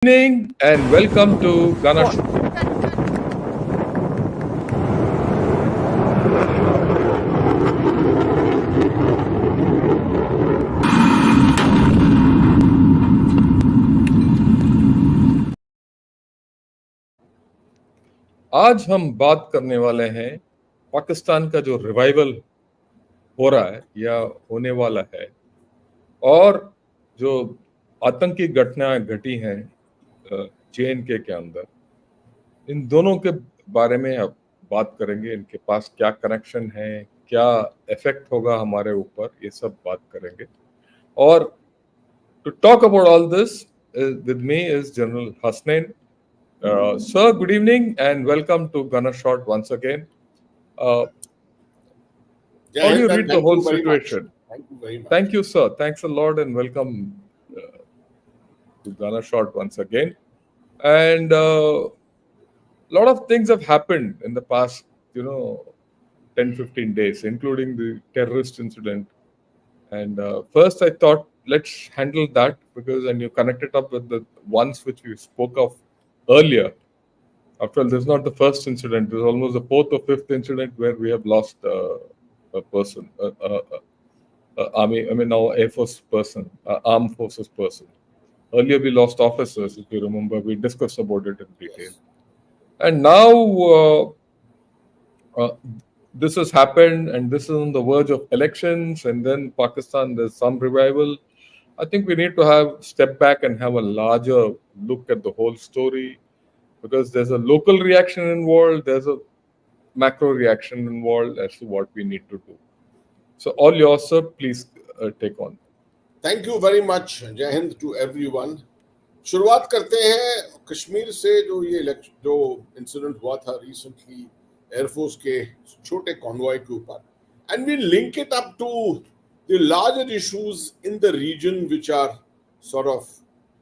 Evening and welcome to Ghana Show. आज हम बात करने वाले हैं पाकिस्तान का जो रिवाइवल हो रहा है या होने वाला है और जो आतंकी घटनाएं घटी हैं J&K के अंदर, इन दोनों के बारे में अब बात करेंगे। इनके पास क्या कनेक्शन है, क्या इफेक्ट होगा हमारे ऊपर, ये सब बात करेंगे। और to talk about all this with me is General Hasnain. Sir, good evening and welcome to Ghana Shot once again. Uh, how do you read the whole situation? Thank you very much. Thank you, sir. Thanks a lot and welcome to Ghana Shot once again. And a lot of things have happened in the past, 10, 15 days, including the terrorist incident. And first I thought, let's handle that because, and you connect it up with the ones which we spoke of earlier. After all, this is not the first incident. This is almost the fourth or fifth incident where we have lost a person, now Air Force person, armed forces person. Earlier we lost officers, if you remember. We discussed about it in detail. And now this has happened, and this is on the verge of elections, and then Pakistan, there's some revival. I think we need to have step back and have a larger look at the whole story, because there's a local reaction involved, there's a macro reaction involved as to what we need to do. So all yours, sir, please take on. Thank you very much. जय Hind to everyone. शुरुआत करते हैं कश्मीर से। जो incident हुआ था recently air force के छोटे कॉन्वॉय के ऊपर, and we link it up to the larger issues in the region which are sort of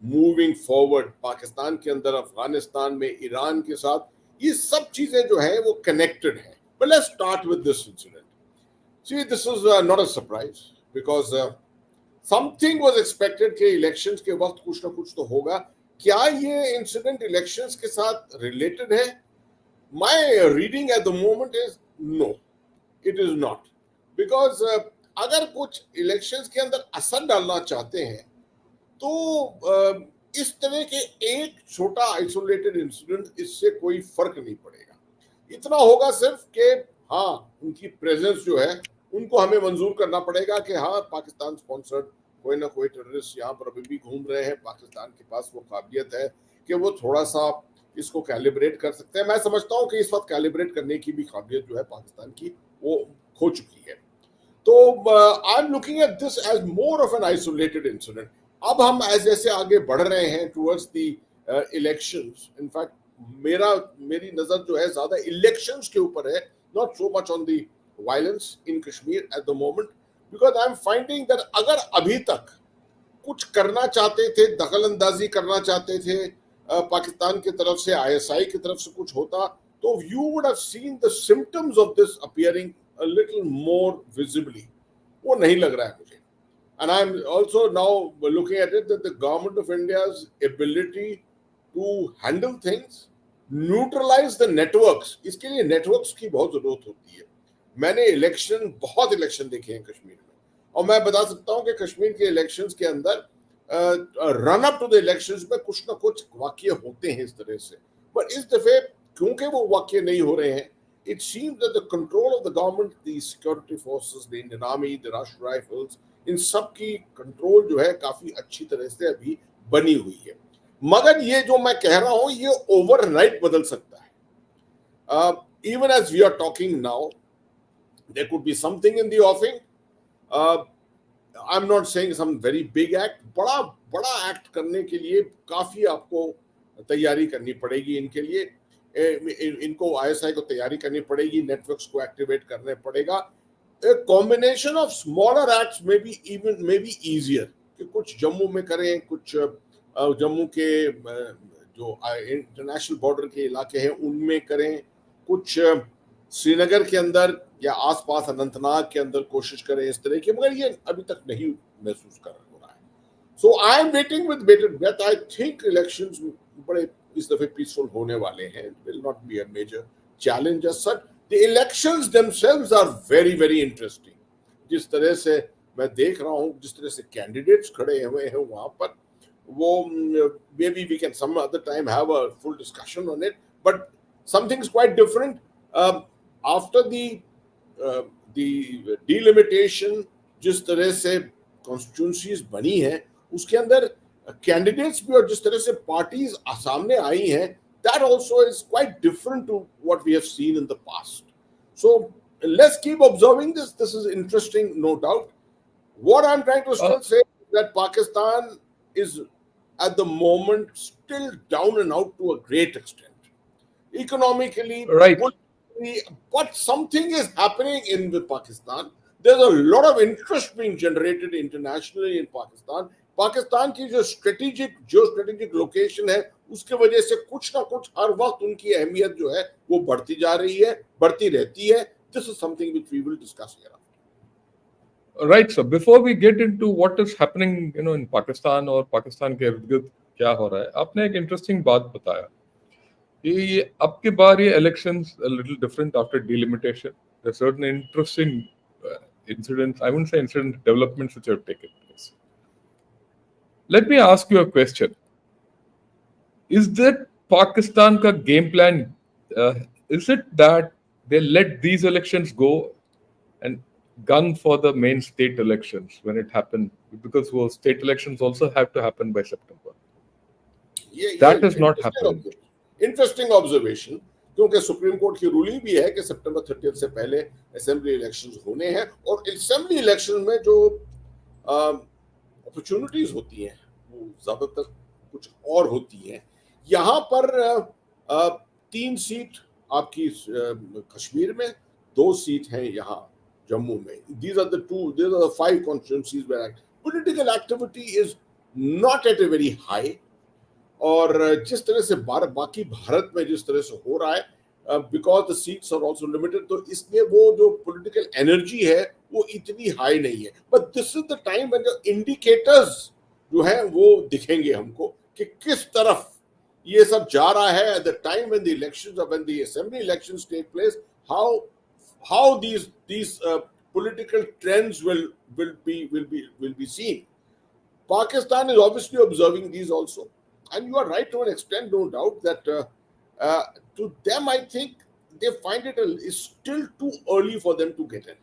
moving forward. Pakistan के अंदर, अफगानिस्तान में, ईरान के साथ, ये सब चीजें जो है वो कनेक्टेड है। But let's start with this incident. See, this is not a surprise because something was expected कि इलेक्शंस के वक्त कुछ ना कुछ तो होगा। क्या ये इंसिडेंट इलेक्शंस के साथ रिलेटेड है? My reading at the moment is no, it is not. Because अगर कुछ इलेक्शंस के अंदर असर डालना चाहते हैं तो इस तरह के एक छोटा आइसोलेटेड इंसिडेंट, इससे कोई फर्क नहीं पड़ेगा। इतना होगा सिर्फ कि हाँ, उनकी प्रेजेंस जो है उनको हमें मंजूर करना पड़ेगा कि हाँ, पाकिस्तान स्पॉन्सर्ड कोई ना कोई टेररिस्ट यहाँ पर अभी भी घूम रहे हैं। पाकिस्तान के पास वो काबिलियत है कि वो थोड़ा सा इसको कैलिब्रेट कर सकते हैं। मैं समझता हूँ कि इस वक्त कैलिब्रेट करने की भी काबिलियत जो है पाकिस्तान की, वो खो चुकी है। तो I am looking at this as more of an isolated incident. अब हम जैसे आगे बढ़ रहे हैं टुवर्ड्स द इलेक्शंस, इनफैक्ट मेरी नजर जो है ज्यादा इलेक्शंस के ऊपर है, not so much on the violence in Kashmir eight the moment, because I am finding that अगर अभी तक कुछ करना चाहते थे, दखल अंदाजी करना चाहते थे पाकिस्तान की तरफ से, ISI की तरफ से कुछ होता, तो you would have seen the symptoms of this appearing a little more visibly. वो नहीं लग रहा है मुझे। And I'm also now looking at it that the government of India's ability to handle things, neutralize the networks, इसके लिए networks की बहुत जरूरत होती है। मैंने बहुत इलेक्शन देखे हैं कश्मीर में, और मैं बता सकता हूं कि कश्मीर के इलेक्शंस के अंदर run up to the elections में कुछ ना कुछ वाकये होते हैं इस तरह से। बट इस दफे क्योंकि वो वाकये नहीं हो रहे हैं, it seems that the control of the government, the security forces, the Indian Army, the Russian Rifles, इन सब की कंट्रोल जो है काफी अच्छी तरह से अभी बनी हुई है। मगर ये जो मैं कह रहा हूं, ये ओवरनाइट बदल सकता है। Even as we are talking now, there could be something in the offing. I am not saying some very big act. बड़ा एक्ट करने के लिए काफी आपको तैयारी करनी पड़ेगी। इनके लिए इनको ISI को तैयारी करनी पड़ेगी, नेटवर्क्स को एक्टिवेट करने पड़ेगा। A combination of smaller acts may be easier, कि कुछ जम्मू में करें, कुछ जम्मू के जो इंटरनेशनल बॉर्डर के इलाके हैं उनमें करें, कुछ श्रीनगर के अंदर या आसपास अनंतनाग के अंदर कोशिश करें इस तरह की। मगर ये अभी तक नहीं महसूस कर रहा है। So I am waiting with bated breath. I think elections बड़े इस दफे peaceful होने वाले हैं. Will not be a major challenge as such. The elections themselves are very very interesting. जिस तरह से मैं देख रहा हूँ, जिस तरह से candidates खड़े हुए हैं वहाँ पर, वो maybe we can some other time have a full discussion on it. But something is quite different. After the delimitation, जिस तरह से कॉन्स्टिट्यूंसीज बनी है, उसके अंदर कैंडिडेट्स भी और जिस तरह से पार्टीज सामने आई हैं, that also is quite different to what we have seen in the past. So let's keep observing this. This is interesting, no doubt. What I'm trying to still say is that Pakistan is at the moment still down and out to a great extent. Economically, right, politically, but something is happening in with Pakistan. There's a lot of interest being generated internationally in Pakistan. Pakistan की जो strategic location है, उसके वजह से कुछ ना कुछ हर वक्त उनकी अहमियत जो है वो बढ़ती जा रही है, बढ़ती रहती है. This is something which we will discuss here. Right. So before we get into what is happening, in Pakistan और पाकिस्तान के इर्द-गिर्द क्या हो रहा है, आपने एक इंटरेस्टिंग बात बताया. ये अब की बार ये elections a little different after delimitation. There are certain interesting incidents, I wouldn't say incident developments which have taken place. Let me ask you a question. Is that Pakistan ka game plan, is it that they let these elections go and gun for the main state elections when it happened? Because those state elections also have to happen by September. That has not happened. Interesting observation. क्योंकि supreme court की ruling भी है कि सितंबर 30 से पहले assembly elections होने हैं, और असेंबली इलेक्शन में जो अपॉर्चुनिटीज होती हैं वो ज्यादातर कुछ और होती हैं. यहाँ पर 3 सीट आपकी कश्मीर में, 2 सीट हैं यहाँ जम्मू में. These are the 5 constituencies where political activity is not at a very high. और जिस तरह से बाकी भारत में जिस तरह से हो रहा है, because the seats are also limited, तो इसलिए वो जो पॉलिटिकल एनर्जी है वो इतनी हाई नहीं है. But this is the time when the indicators जो है वो दिखेंगे हमको कि किस तरफ ये सब जा रहा है. At the time when the elections और when the assembly elections take place, how these political trends will be seen. Pakistan is obviously observing these also. And you are right to an extent, no doubt, that to them, I think they find it's still too early for them to get in.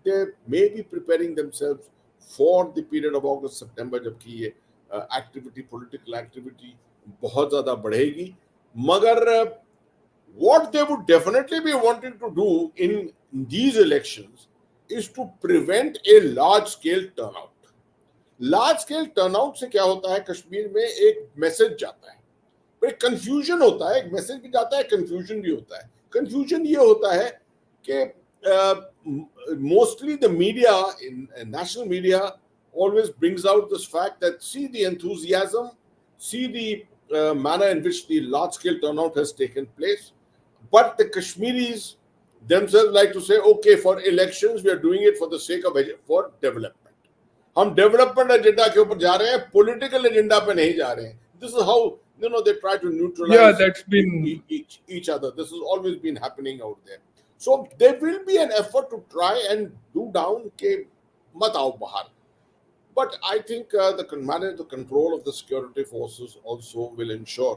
They may be preparing themselves for the period of August, September, जबकि ये political activity बहुत ज़्यादा बढ़ेगी. मगर what they would definitely be wanting to do in these elections is to prevent a large-scale turnout. Large scale turnout से क्या होता है, कश्मीर में एक मैसेज जाता है, पर एक कंफ्यूजन होता है. एक मैसेज भी जाता है, कंफ्यूजन भी होता है. कंफ्यूजन ये होता है कि mostly the media, national media always brings out this fact that see the enthusiasm, see the manner in which the large scale turnout has taken place, but the Kashmiris themselves like to say, okay, for elections we are doing it for the sake of for development. हम development agenda के ऊपर जा रहे हैं, political agenda पे नहीं जा रहे हैं. This is how they try to neutralize each other. This has always been happening out there. So there will be an effort to try and do down के मत आओ बाहर. But I think the control of the security forces also will ensure,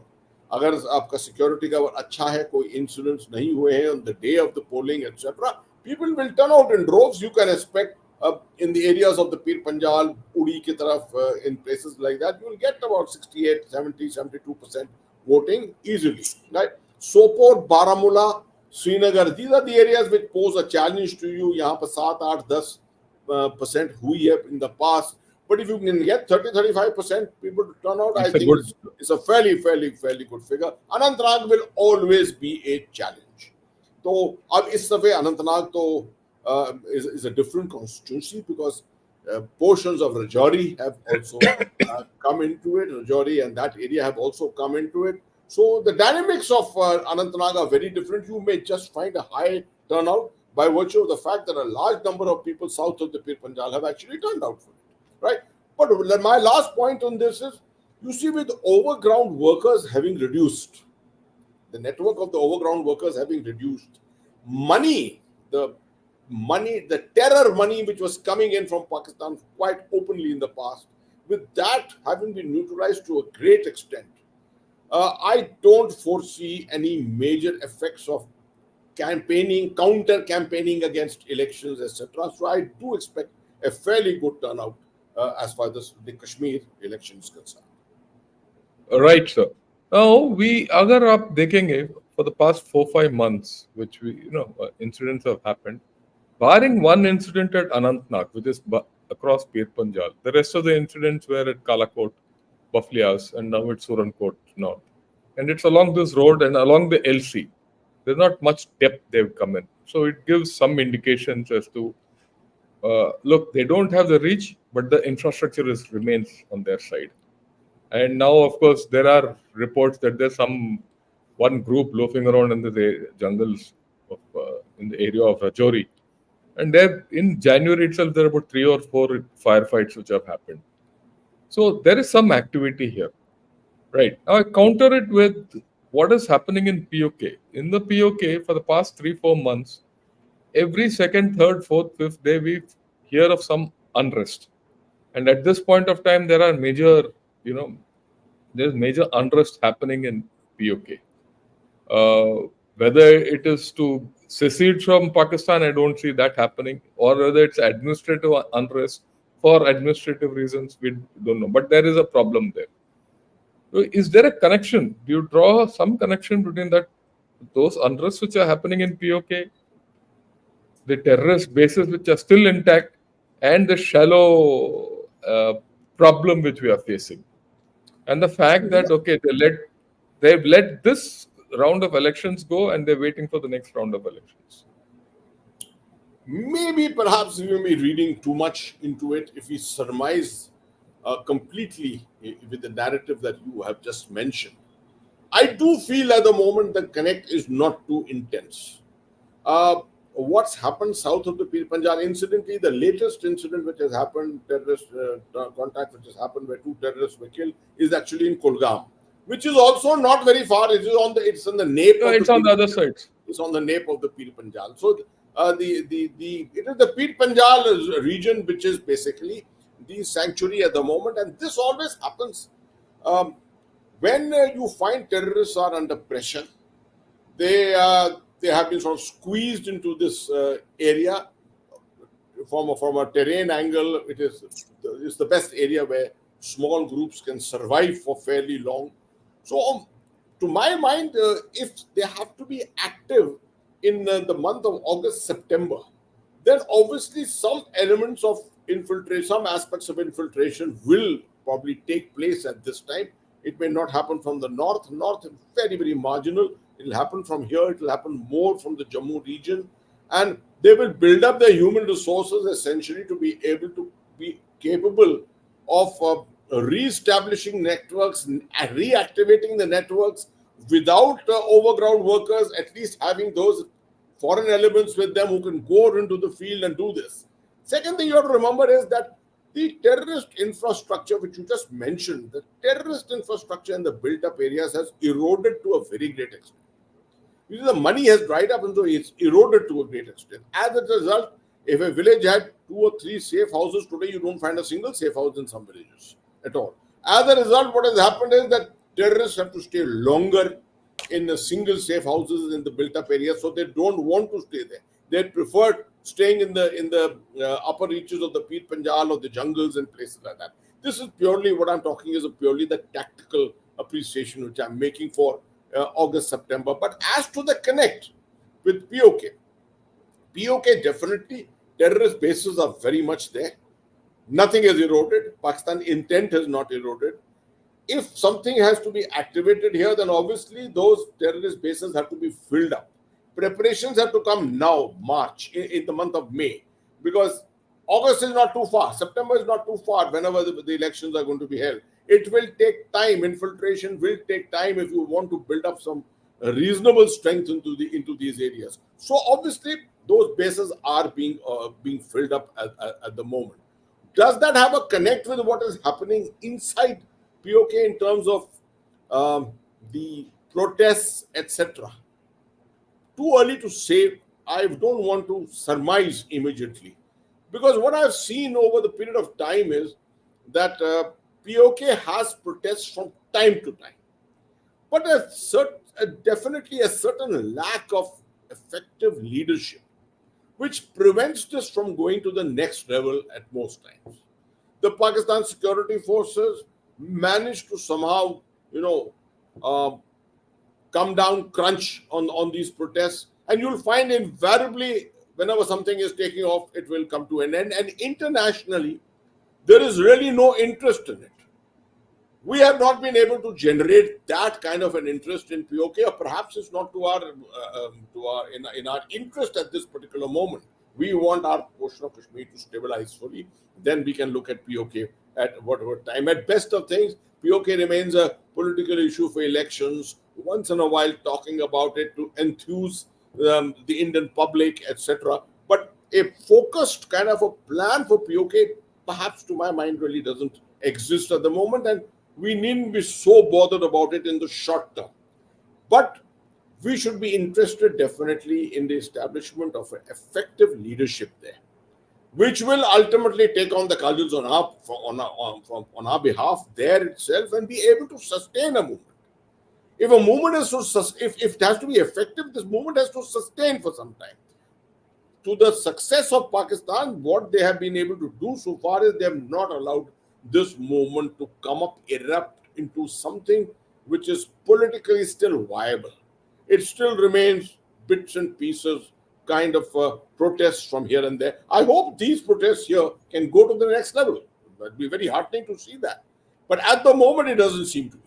अगर आपका security का अच्छा है, कोई incidents नहीं हुए हैं on the day of the polling etc., people will turn out in droves. You can expect in the areas of the Pir Panjal, Uri ki taraf, in places like that, you will get about 68, 70, 72% voting easily. Right? Sopor, Baramulla, Srinagar, these are the areas which pose a challenge to you. यहाँ पर 7, 8, 10% हुई है in the past. But if you can get 30-35% people to turn out, I think it's a fairly good figure. Anantnag will always be a challenge. तो अब इस दफे अनंतनाग तो is a different constituency because portions of Rajouri have also come into it. Rajouri and that area have also come into it. So the dynamics of Anantnag are very different. You may just find a high turnout by virtue of the fact that a large number of people south of the Pir Panjal have actually turned out for it. Right? But my last point on this is, you see, with overground workers having reduced, the network of the overground workers having reduced, money, the terror money which was coming in from Pakistan quite openly in the past, with that having been neutralized to a great extent, I don't foresee any major effects of campaigning, counter campaigning against elections, etc. So I do expect a fairly good turnout as far as the Kashmir election is concerned. Right, sir. Now, we अगर आप देखेंगे for the past 4-5 months, which incidents have happened, barring one incident at Anantnag, which is across Pir Panjal, the rest of the incidents were at Kalakot, Baflias, and now it's Surankot North. And it's along this road and along the LC. There's not much depth they've come in. So it gives some indications as to, look, they don't have the reach, but the infrastructure remains on their side. And now, of course, there are reports that there's one group loafing around in the jungles in the area of Rajouri. And there, in January itself, there are about 3 or 4 firefights which have happened. So there is some activity here. Right. Now I counter it with what is happening in POK. In the POK, for the past 3-4 months, every second, third, fourth, fifth day, we hear of some unrest. And at this point of time, there are there's major unrest happening in POK. Whether it is to secede from Pakistan, I don't see that happening, or whether it's administrative unrest for administrative reasons, we don't know. But there is a problem there. So is there a connection? Do you draw some connection between those unrests which are happening in POK, the terrorist bases which are still intact, and the shallow problem which we are facing? And the fact that, okay, they've let this round of elections go and they're waiting for the next round of elections. Maybe perhaps we may be reading too much into it if we surmise completely with the narrative that you have just mentioned. I do feel at the moment the connect is not too intense. What's happened south of the Pir Panjal, incidentally, the latest incident which has happened, terrorist contact which has happened where 2 terrorists were killed, is actually in Kulgam, which is also not very far. It's on the nape. It's on the other side. It's on the nape of the Pir Panjal. So it is the Pir Panjal region which is basically the sanctuary at the moment, and this always happens when you find terrorists are under pressure. They have been sort of squeezed into this area from a terrain angle. It's the best area where small groups can survive for fairly long. So, to my mind, if they have to be active in the month of August, September, then obviously some elements of infiltration, some aspects of infiltration will probably take place at this time. It may not happen from the north. North is very, very marginal. It will happen from here. It will happen more from the Jammu region. And they will build up their human resources essentially to be able to be capable of re-establishing networks, reactivating the networks without overground workers, at least having those foreign elements with them who can go into the field and do this. Second thing you have to remember is that the terrorist infrastructure, which you just mentioned, the terrorist infrastructure in the built-up areas has eroded to a very great extent. The money has dried up, and so it's eroded to a great extent. As a result, if a village had 2 or 3 safe houses today, you don't find a single safe house in some villages at all. As a result, what has happened is that terrorists have to stay longer in the single safe houses in the built-up areas, so they don't want to stay there. They prefer staying in the upper reaches of the Pir Panjal or the jungles and places like that. This is purely what I'm talking is purely the tactical appreciation which I'm making for August, September. But as to the connect with POK definitely terrorist bases are very much there. Nothing has eroded. Pakistan intent has not eroded. If something has to be activated here, then obviously those terrorist bases have to be filled up. Preparations have to come now, March, in the month of May, because August is not too far. September is not too far whenever the elections are going to be held. It will take time. Infiltration will take time if you want to build up some reasonable strength into these areas. So obviously those bases are being filled up at the moment. does that have a connect with what is happening inside POK in terms of the protests, etc.? Too early to say. I don't want to surmise immediately, because what I've seen over the period of time is that POK has protests from time to time, but definitely a certain lack of effective leadership, which prevents this from going to the next level at most times. The Pakistan security forces managed to somehow, uh, come down, crunch on these protests. And you'll find invariably, whenever something is taking off, it will come to an end. And internationally, there is really no interest in it. We have not been able to generate that kind of an interest in POK, or perhaps it's not in our interest at this particular moment. We want our portion of Kashmir to stabilize fully. Then we can look at POK at whatever time. At best of things, POK remains a political issue for elections. Once in a while, talking about it to enthuse the Indian public, etc. But a focused kind of a plan for POK, perhaps to my mind, really doesn't exist at the moment, and we needn't be so bothered about it in the short term. But we should be interested definitely in the establishment of an effective leadership there, which will ultimately take on the cudgels on our behalf there itself and be able to sustain a movement. If a movement is if it has to be effective, this movement has to sustain for some time. To the success of Pakistan, what they have been able to do so far is they have not allowed this movement to come up, erupt into something which is politically still viable. It still remains bits and pieces, kind of protests from here and there. I hope these protests here can go to the next level. It would be very heartening to see that. But at the moment, it doesn't seem to be.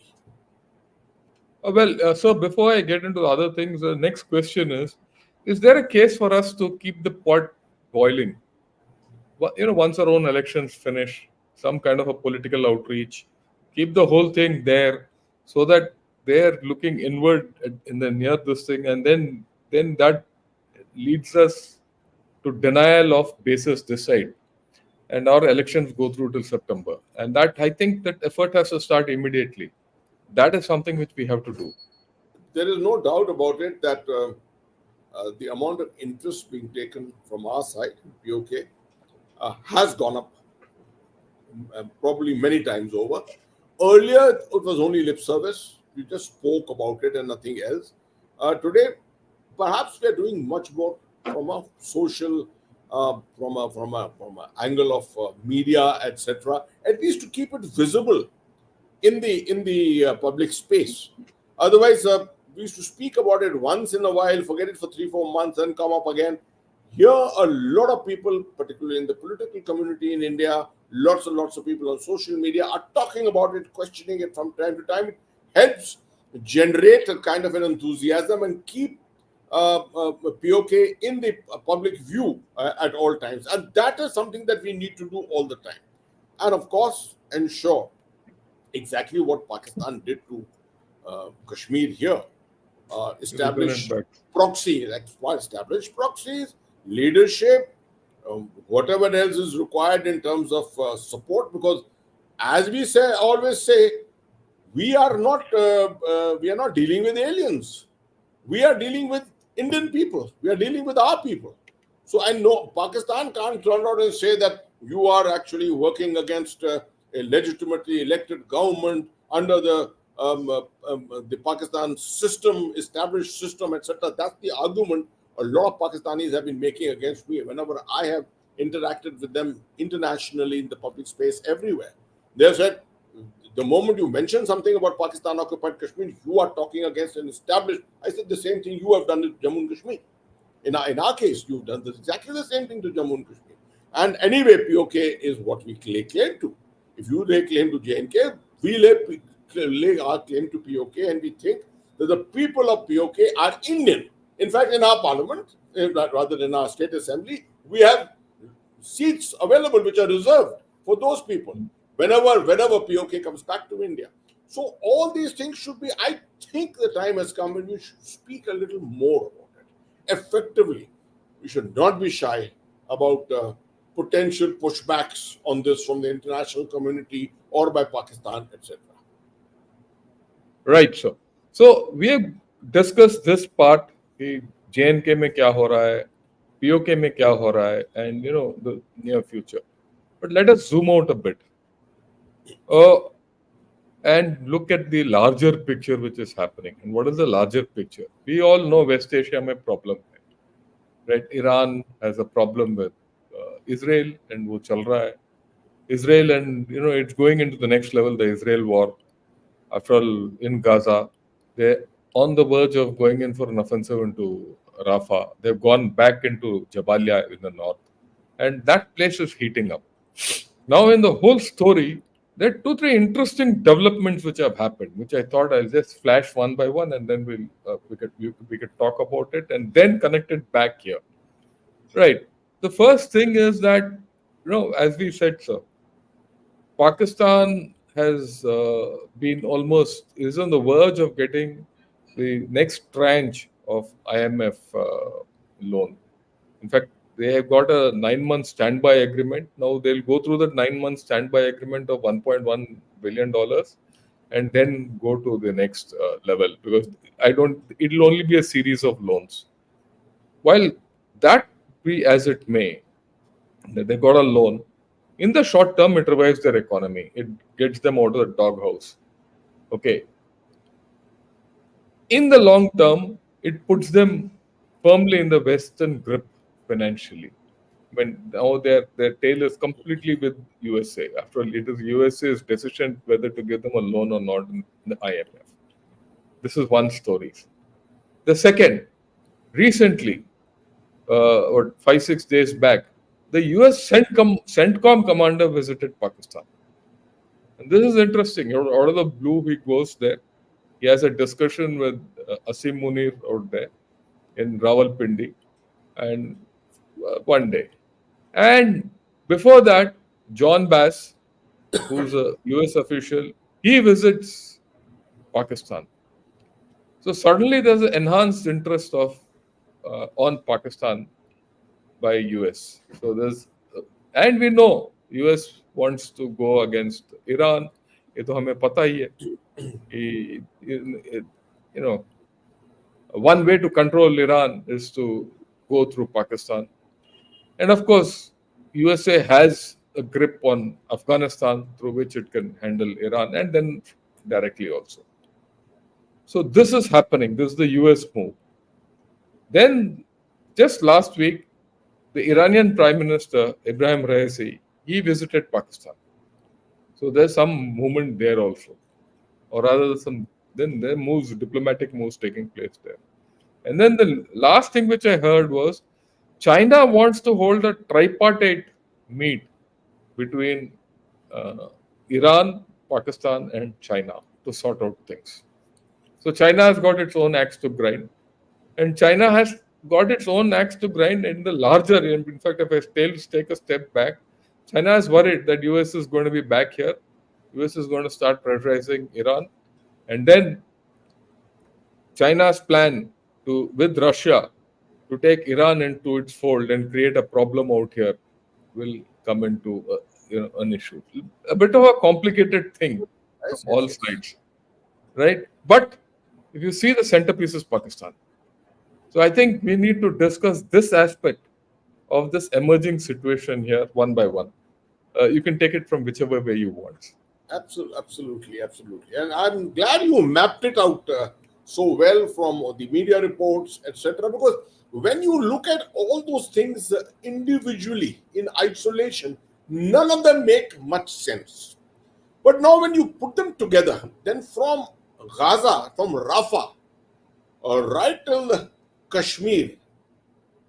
So before I get into the other things, the next question is there a case for us to keep the pot boiling? Once our own elections finish, some kind of a political outreach, keep the whole thing there so that they're looking inward in the near this thing, and then that leads us to denial of basis this side, and our elections go through till September. And that, I think, that effort has to start immediately. That is something which we have to do. There is no doubt about it that the amount of interest being taken from our side, POK, has gone up probably many times over. Earlier, it was only lip service. You just spoke about it and nothing else. Today, perhaps we are doing much more from a social, from a angle of media, etc. At least to keep it visible in the public space. Otherwise, we used to speak about it once in a while, forget it for 3-4 months, and come up again. Here, a lot of people, particularly in the political community in India, lots and lots of people on social media are talking about it, questioning it from time to time. It helps generate a kind of an enthusiasm and keep POK in the public view at all times. And that is something that we need to do all the time. And of course, ensure exactly what Pakistan did to Kashmir here. Establish proxies, establish proxies, leadership, whatever else is required in terms of support. Because, as we always say, we are not dealing with aliens. We are dealing with Indian people. We are dealing with our people. So I know Pakistan can't turn out and say that you are actually working against a legitimately elected government under the Pakistan system, established system, etc. That's the argument a lot of Pakistanis have been making against me whenever I have interacted with them internationally in the public space everywhere. They have said, the moment you mention something about Pakistan occupied Kashmir, you are talking against an established. I said the same thing you have done to Jammu and Kashmir. In our case, you've done exactly the same thing to Jammu and Kashmir. And anyway, POK is what we lay claim to. If you lay claim to J&K, we lay our claim to POK, and we think that the people of POK are Indian. In fact, in our parliament, rather than our state assembly, we have seats available which are reserved for those people whenever POK comes back to India. So all these things should be, I think the time has come when we should speak a little more about it effectively. We should not be shy about potential pushbacks on this from the international community or by Pakistan, etc. Right, sir. So we have discussed this part कि JNK में क्या हो रहा है, POK में क्या हो रहा है, and the near future. But let us zoom out a bit and look at the larger picture which is happening. And what is the larger picture? We all know West Asia में problem है, right? Iran has a problem with Israel, and वो चल रहा है. Israel, and it's going into the next level, the Israel war. After all, in Gaza, they're on the verge of going in for an offensive into Rafah. They've gone back into Jabalia in the north, and that place is heating up. Now, in the whole story, there are two, three interesting developments which have happened, which I thought I'll just flash one by one, and then we could talk about it, and then connect it back here. Right. The first thing is that, as we said, sir, Pakistan has is on the verge of getting the next tranche of IMF loan. In fact, they have got a 9-month standby agreement. Now they'll go through that 9-month standby agreement of $1.1 billion and then go to the next level, because it'll only be a series of loans. While that be as it may, they got a loan. In the short term, it revives their economy. It gets them out of the doghouse. Okay. In the long term, it puts them firmly in the Western grip financially. When now their tail is completely with USA. After all, it is USA's decision whether to give them a loan or not in the IMF. This is one story. The second, recently, or 5-6 days back, the US CENTCOM commander visited Pakistan. And this is interesting. Out of the blue, he goes there. He has a discussion with Asim Munir out there in Rawalpindi, and one day. And before that, John Bass, who's a US official, he visits Pakistan. So suddenly there's an enhanced interest on Pakistan by US. So and we know US wants to go against Iran. ये तो हमें पता ही है. One way to control Iran is to go through Pakistan. And of course, USA has a grip on Afghanistan through which it can handle Iran, and then directly also. So this is happening. This is the US move. Then just last week, the Iranian Prime Minister, Ibrahim Raisi, he visited Pakistan. So there's some movement there also. Or rather, then there diplomatic moves taking place there. And then the last thing which I heard was China wants to hold a tripartite meet between Iran, Pakistan, and China to sort out things. So China has got its own axe to grind. And China has got its own axe to grind in the larger. In fact, if I take a step back, China is worried that US is going to be back here. US is going to start pressurizing Iran. And then China's plan with Russia to take Iran into its fold and create a problem out here will come into an issue. A bit of a complicated thing from all sides, right? But if you see, the centerpiece is Pakistan. So I think we need to discuss this aspect of this emerging situation here one by one. You can take it from whichever way you want. Absolutely. And I'm glad you mapped it out so well from the media reports, etc. Because when you look at all those things individually, in isolation, none of them make much sense. But now when you put them together, then from Gaza, from Rafah, right till Kashmir,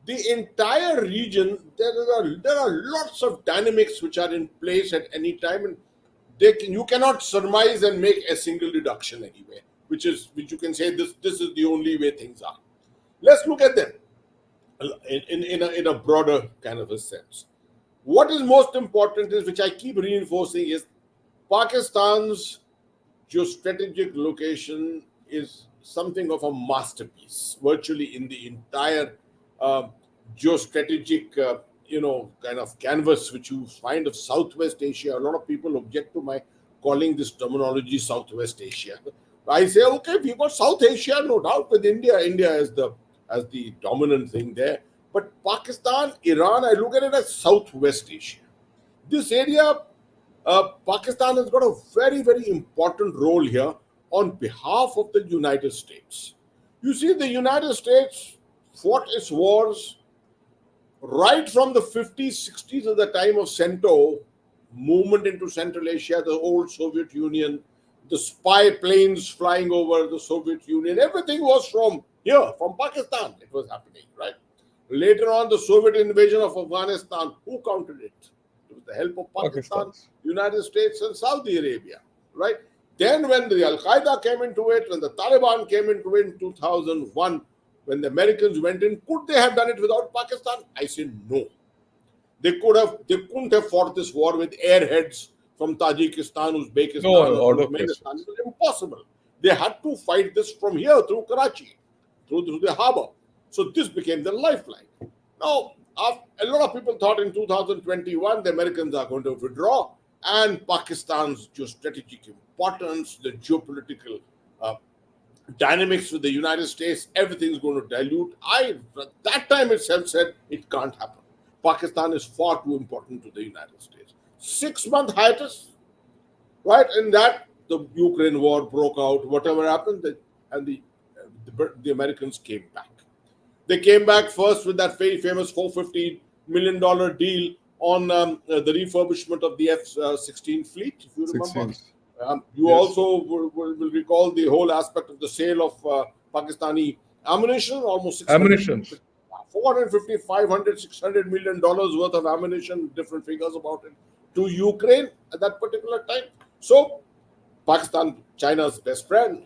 the entire region, there are lots of dynamics which are in place at any time, and you cannot surmise and make a single deduction anyway, which you can say this is the only way things are. Let's look at them in a broader kind of a sense. What is most important is, which I keep reinforcing, is Pakistan's geostrategic location is something of a masterpiece, virtually in the entire geostrategic kind of canvas which you find of Southwest Asia. A lot of people object to my calling this terminology Southwest Asia. I say, okay, we got South Asia, no doubt, with India. India is the dominant thing there. But Pakistan, Iran, I look at it as Southwest Asia. This area, Pakistan has got a very, very important role here on behalf of the United States. You see, the United States fought its wars right from the 50s, 60s at the time of CENTO, movement into Central Asia, the old Soviet Union, the spy planes flying over the Soviet Union, everything was from here, from Pakistan, it was happening, right? Later on, the Soviet invasion of Afghanistan, who countered it? It was the help of Pakistan, United States, and Saudi Arabia, right? Then when the Al-Qaeda came into it, when the Taliban came into it in 2001, when the Americans went in, could they have done it without Pakistan? I say no. They couldn't have fought this war with airheads from Tajikistan, Uzbekistan, or Turkmenistan. It was impossible. They had to fight this from here through Karachi, through the harbor. So this became the lifeline. Now, a lot of people thought in 2021 the Americans are going to withdraw, and Pakistan's geostrategic importance, the geopolitical dynamics with the United States, everything's going to dilute. At that time itself said it can't happen. Pakistan is far too important to the United States. 6-month hiatus, right? In that, the Ukraine war broke out, whatever happened, and the Americans came back. They came back first with that very famous $450 million deal on the refurbishment of the F-16 fleet, if you remember. You also will recall the whole aspect of the sale of Pakistani ammunition, almost 450, 500, $600 million worth of ammunition, different figures about it, to Ukraine at that particular time. So, Pakistan, China's best friend,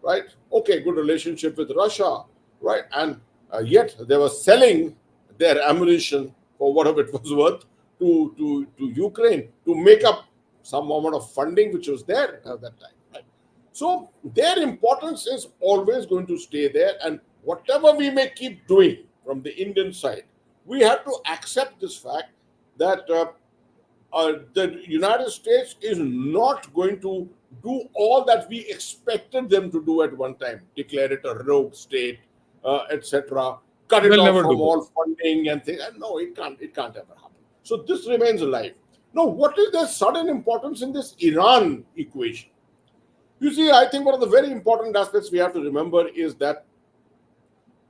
right? Okay, good relationship with Russia, right? And yet they were selling their ammunition for whatever it was worth to Ukraine to make up some amount of funding which was there at that time. Right? So their importance is always going to stay there, and whatever we may keep doing from the Indian side, we have to accept this fact that the United States is not going to do all that we expected them to do at one time, declare it a rogue state, etc., cut it off from all funding and things. And no, it can't ever happen. So this remains alive. Now, what is the sudden importance in this Iran equation? You see, I think one of the very important aspects we have to remember is that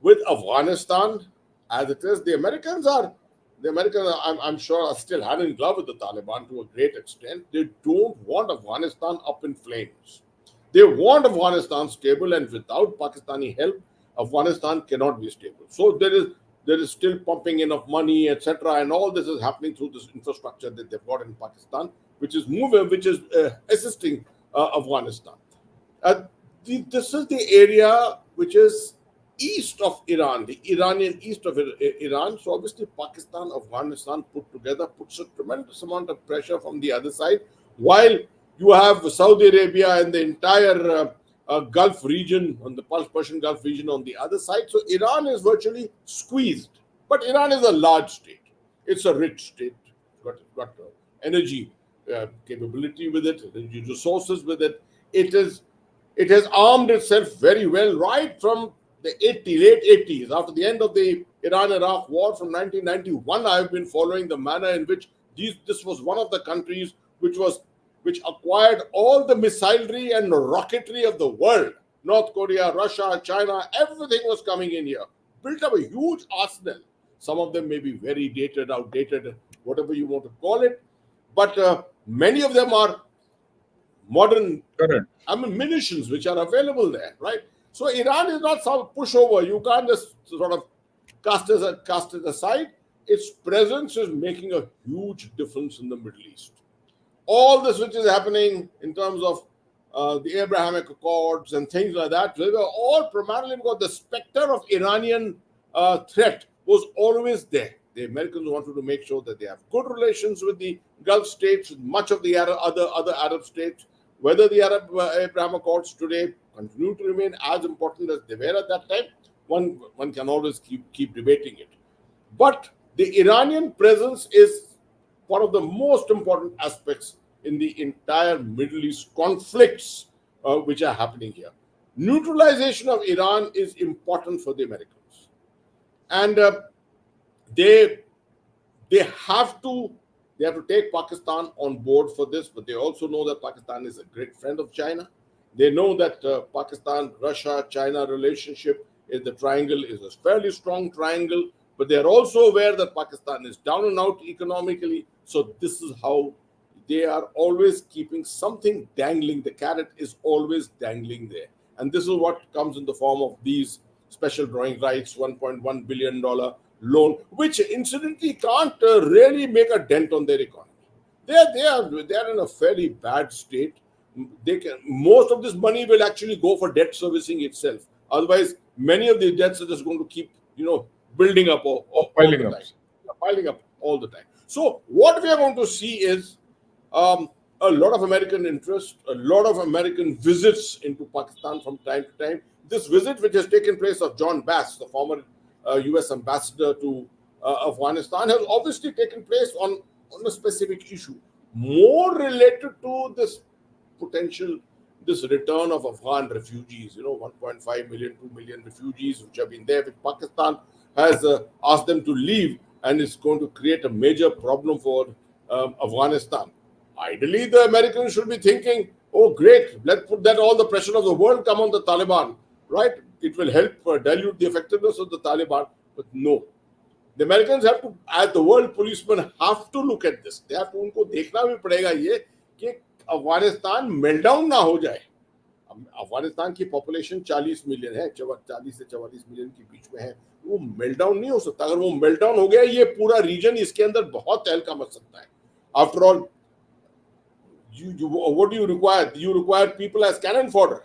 with Afghanistan, as it is, the Americans, I'm sure, are still hand in glove with the Taliban to a great extent. They don't want Afghanistan up in flames. They want Afghanistan stable, and without Pakistani help, Afghanistan cannot be stable. So there is still pumping in of money, etc., and all this is happening through this infrastructure that they've got in Pakistan, which is assisting Afghanistan. This is the area which is east of Iran, the Iranian east of Iran. So obviously Pakistan, Afghanistan put together puts a tremendous amount of pressure from the other side, while you have Saudi Arabia and the entire Gulf region, on the Persian Gulf region on the other side. So Iran is virtually squeezed. But Iran is a large state. It's a rich state. It's got energy capability with it, energy resources with it. It has armed itself very well right from the late 80s. After the end of the Iran-Iraq war from 1991, I have been following the manner in which this was one of the countries which acquired all the missilery and rocketry of the world. North Korea, Russia, China, everything was coming in here. Built up a huge arsenal. Some of them may be very dated, outdated, whatever you want to call it. But many of them are modern munitions which are available there, right? So Iran is not some pushover. You can't just sort of cast it aside. Its presence is making a huge difference in the Middle East. All this which is happening in terms of the Abrahamic Accords and things like that, they were all primarily because the specter of Iranian threat was always there. The Americans wanted to make sure that they have good relations with the Gulf states, with much of the other Arab states. Whether the Abraham Accords today continue to remain as important as they were at that time, one can always keep debating it. But The Iranian presence is one of the most important aspects in the entire Middle East conflicts which are happening here. Neutralization of Iran is important for the Americans, and they they have to they have to take Pakistan on board for this, but they also know that Pakistan is a great friend of China. They know that Pakistan, Russia, China relationship is the triangle is a fairly strong triangle, but they are also aware that Pakistan is down and out economically. So this is how they are always keeping something dangling. The carrot is always dangling there. And this is what comes in the form of these special drawing rights, $1.1 billion loan, which incidentally can't really make a dent on their economy. They are in a fairly bad state. They can most of this money will actually go for debt servicing itself. Otherwise, many of the debts are just going to keep building up all Piling the up. time, piling up all the time. So what we are going to see is a lot of American interest, a lot of American visits into Pakistan from time to time. This visit, which has taken place of John Bass, the former U.S. ambassador to Afghanistan, has obviously taken place on a specific issue, more related to this potential, this return of Afghan refugees, 1.5 million, 2 million refugees which have been there, which Pakistan has asked them to leave, and it's going to create a major problem for Afghanistan. Ideally, the Americans should be thinking, oh, great, let's put that all the pressure of the world come on the Taliban, right? It will help dilute the effectiveness of the Taliban. But no, the Americans have to, as the world policemen, have to look at this. They have to उनको देखना भी पड़ेगा ये कि Afghanistan meltdown ना हो जाए. अफगानिस्तान की पॉपुलेशन 40 मिलियन है, 40 से 44 मिलियन के बीच में है. वो मेल्टडाउन नहीं हो सकता. अगर वो मेल्टडाउन हो गया, ये पूरा रीजन इसके अंदर बहुत तहलका मच सकता है. After all, what do you require? You require people as cannon fodder.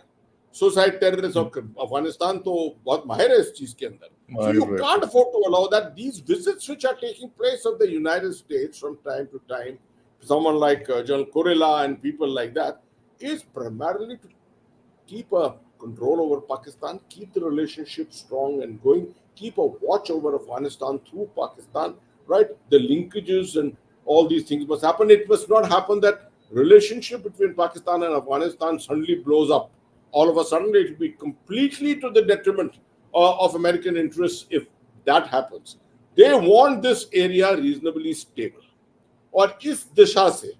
Suicide terrorists of Afghanistan तो बहुत माहिर है इस चीज के अंदर. So you can't afford to allow that. These visits which are taking place of the United States from time to time, someone like General Kurila and people like that, is primarily to keep a control over Pakistan, keep the relationship strong and going, keep a watch over Afghanistan through Pakistan, right? The linkages and all these things must happen. It must not happen that relationship between Pakistan and Afghanistan suddenly blows up. All of a sudden, it will be completely to the detriment of American interests if that happens. They want this area reasonably stable. और इस दिशा से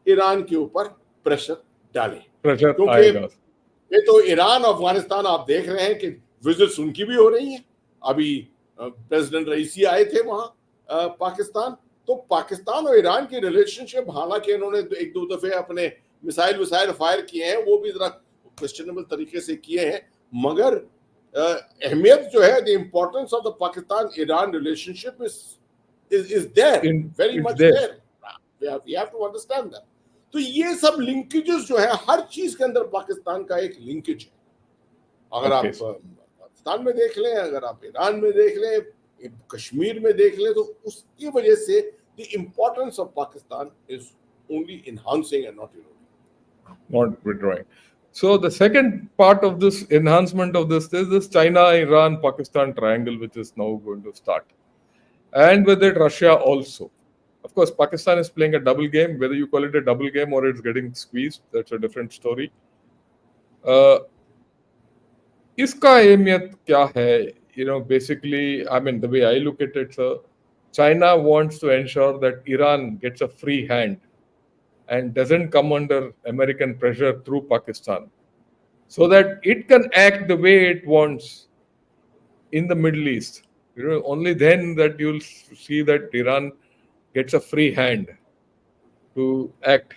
Iran के ऊपर pressure डालें, क्योंकि ये तो Iran Afghanistan आप देख रहे हैं कि विजिट्स उनकी भी हो रही हैं. अभी प्रेसिडेंट रईसी आए थे वहां पाकिस्तान, तो पाकिस्तान और ईरान की रिलेशनशिप, हालांकि इन्होंने एक दो दफे अपने मिसाइल फायर किए हैं, वो भी जरा क्वेश्चनेबल तरीके से किए हैं, मगर अहमियत जो है, the importance of the Pakistan Iran relationship is there, very much there. We have to understand that. तो ये सब लिंकेजेस जो है, हर चीज के अंदर पाकिस्तान का एक लिंकेज है. अगर आप पाकिस्तान में देख लें, अगर आप ईरान में देख लें, कश्मीर में देख लें, तो उसकी वजह से the importance of Pakistan is only enhancing and not eroding. Not withdrawing. So the second part of this enhancement of this is this China, Iran, Pakistan triangle, which is now going to start. And with it, Russia also. Of course, Pakistan is playing a double game. Whether you call it a double game or it's getting squeezed, that's a different story. Iska ahemiyat kya hai? Basically, I mean, the way I look at it, sir, China wants to ensure that Iran gets a free hand and doesn't come under American pressure through Pakistan, so that it can act the way it wants in the Middle East. Only then that you'll see that Iran gets a free hand to act.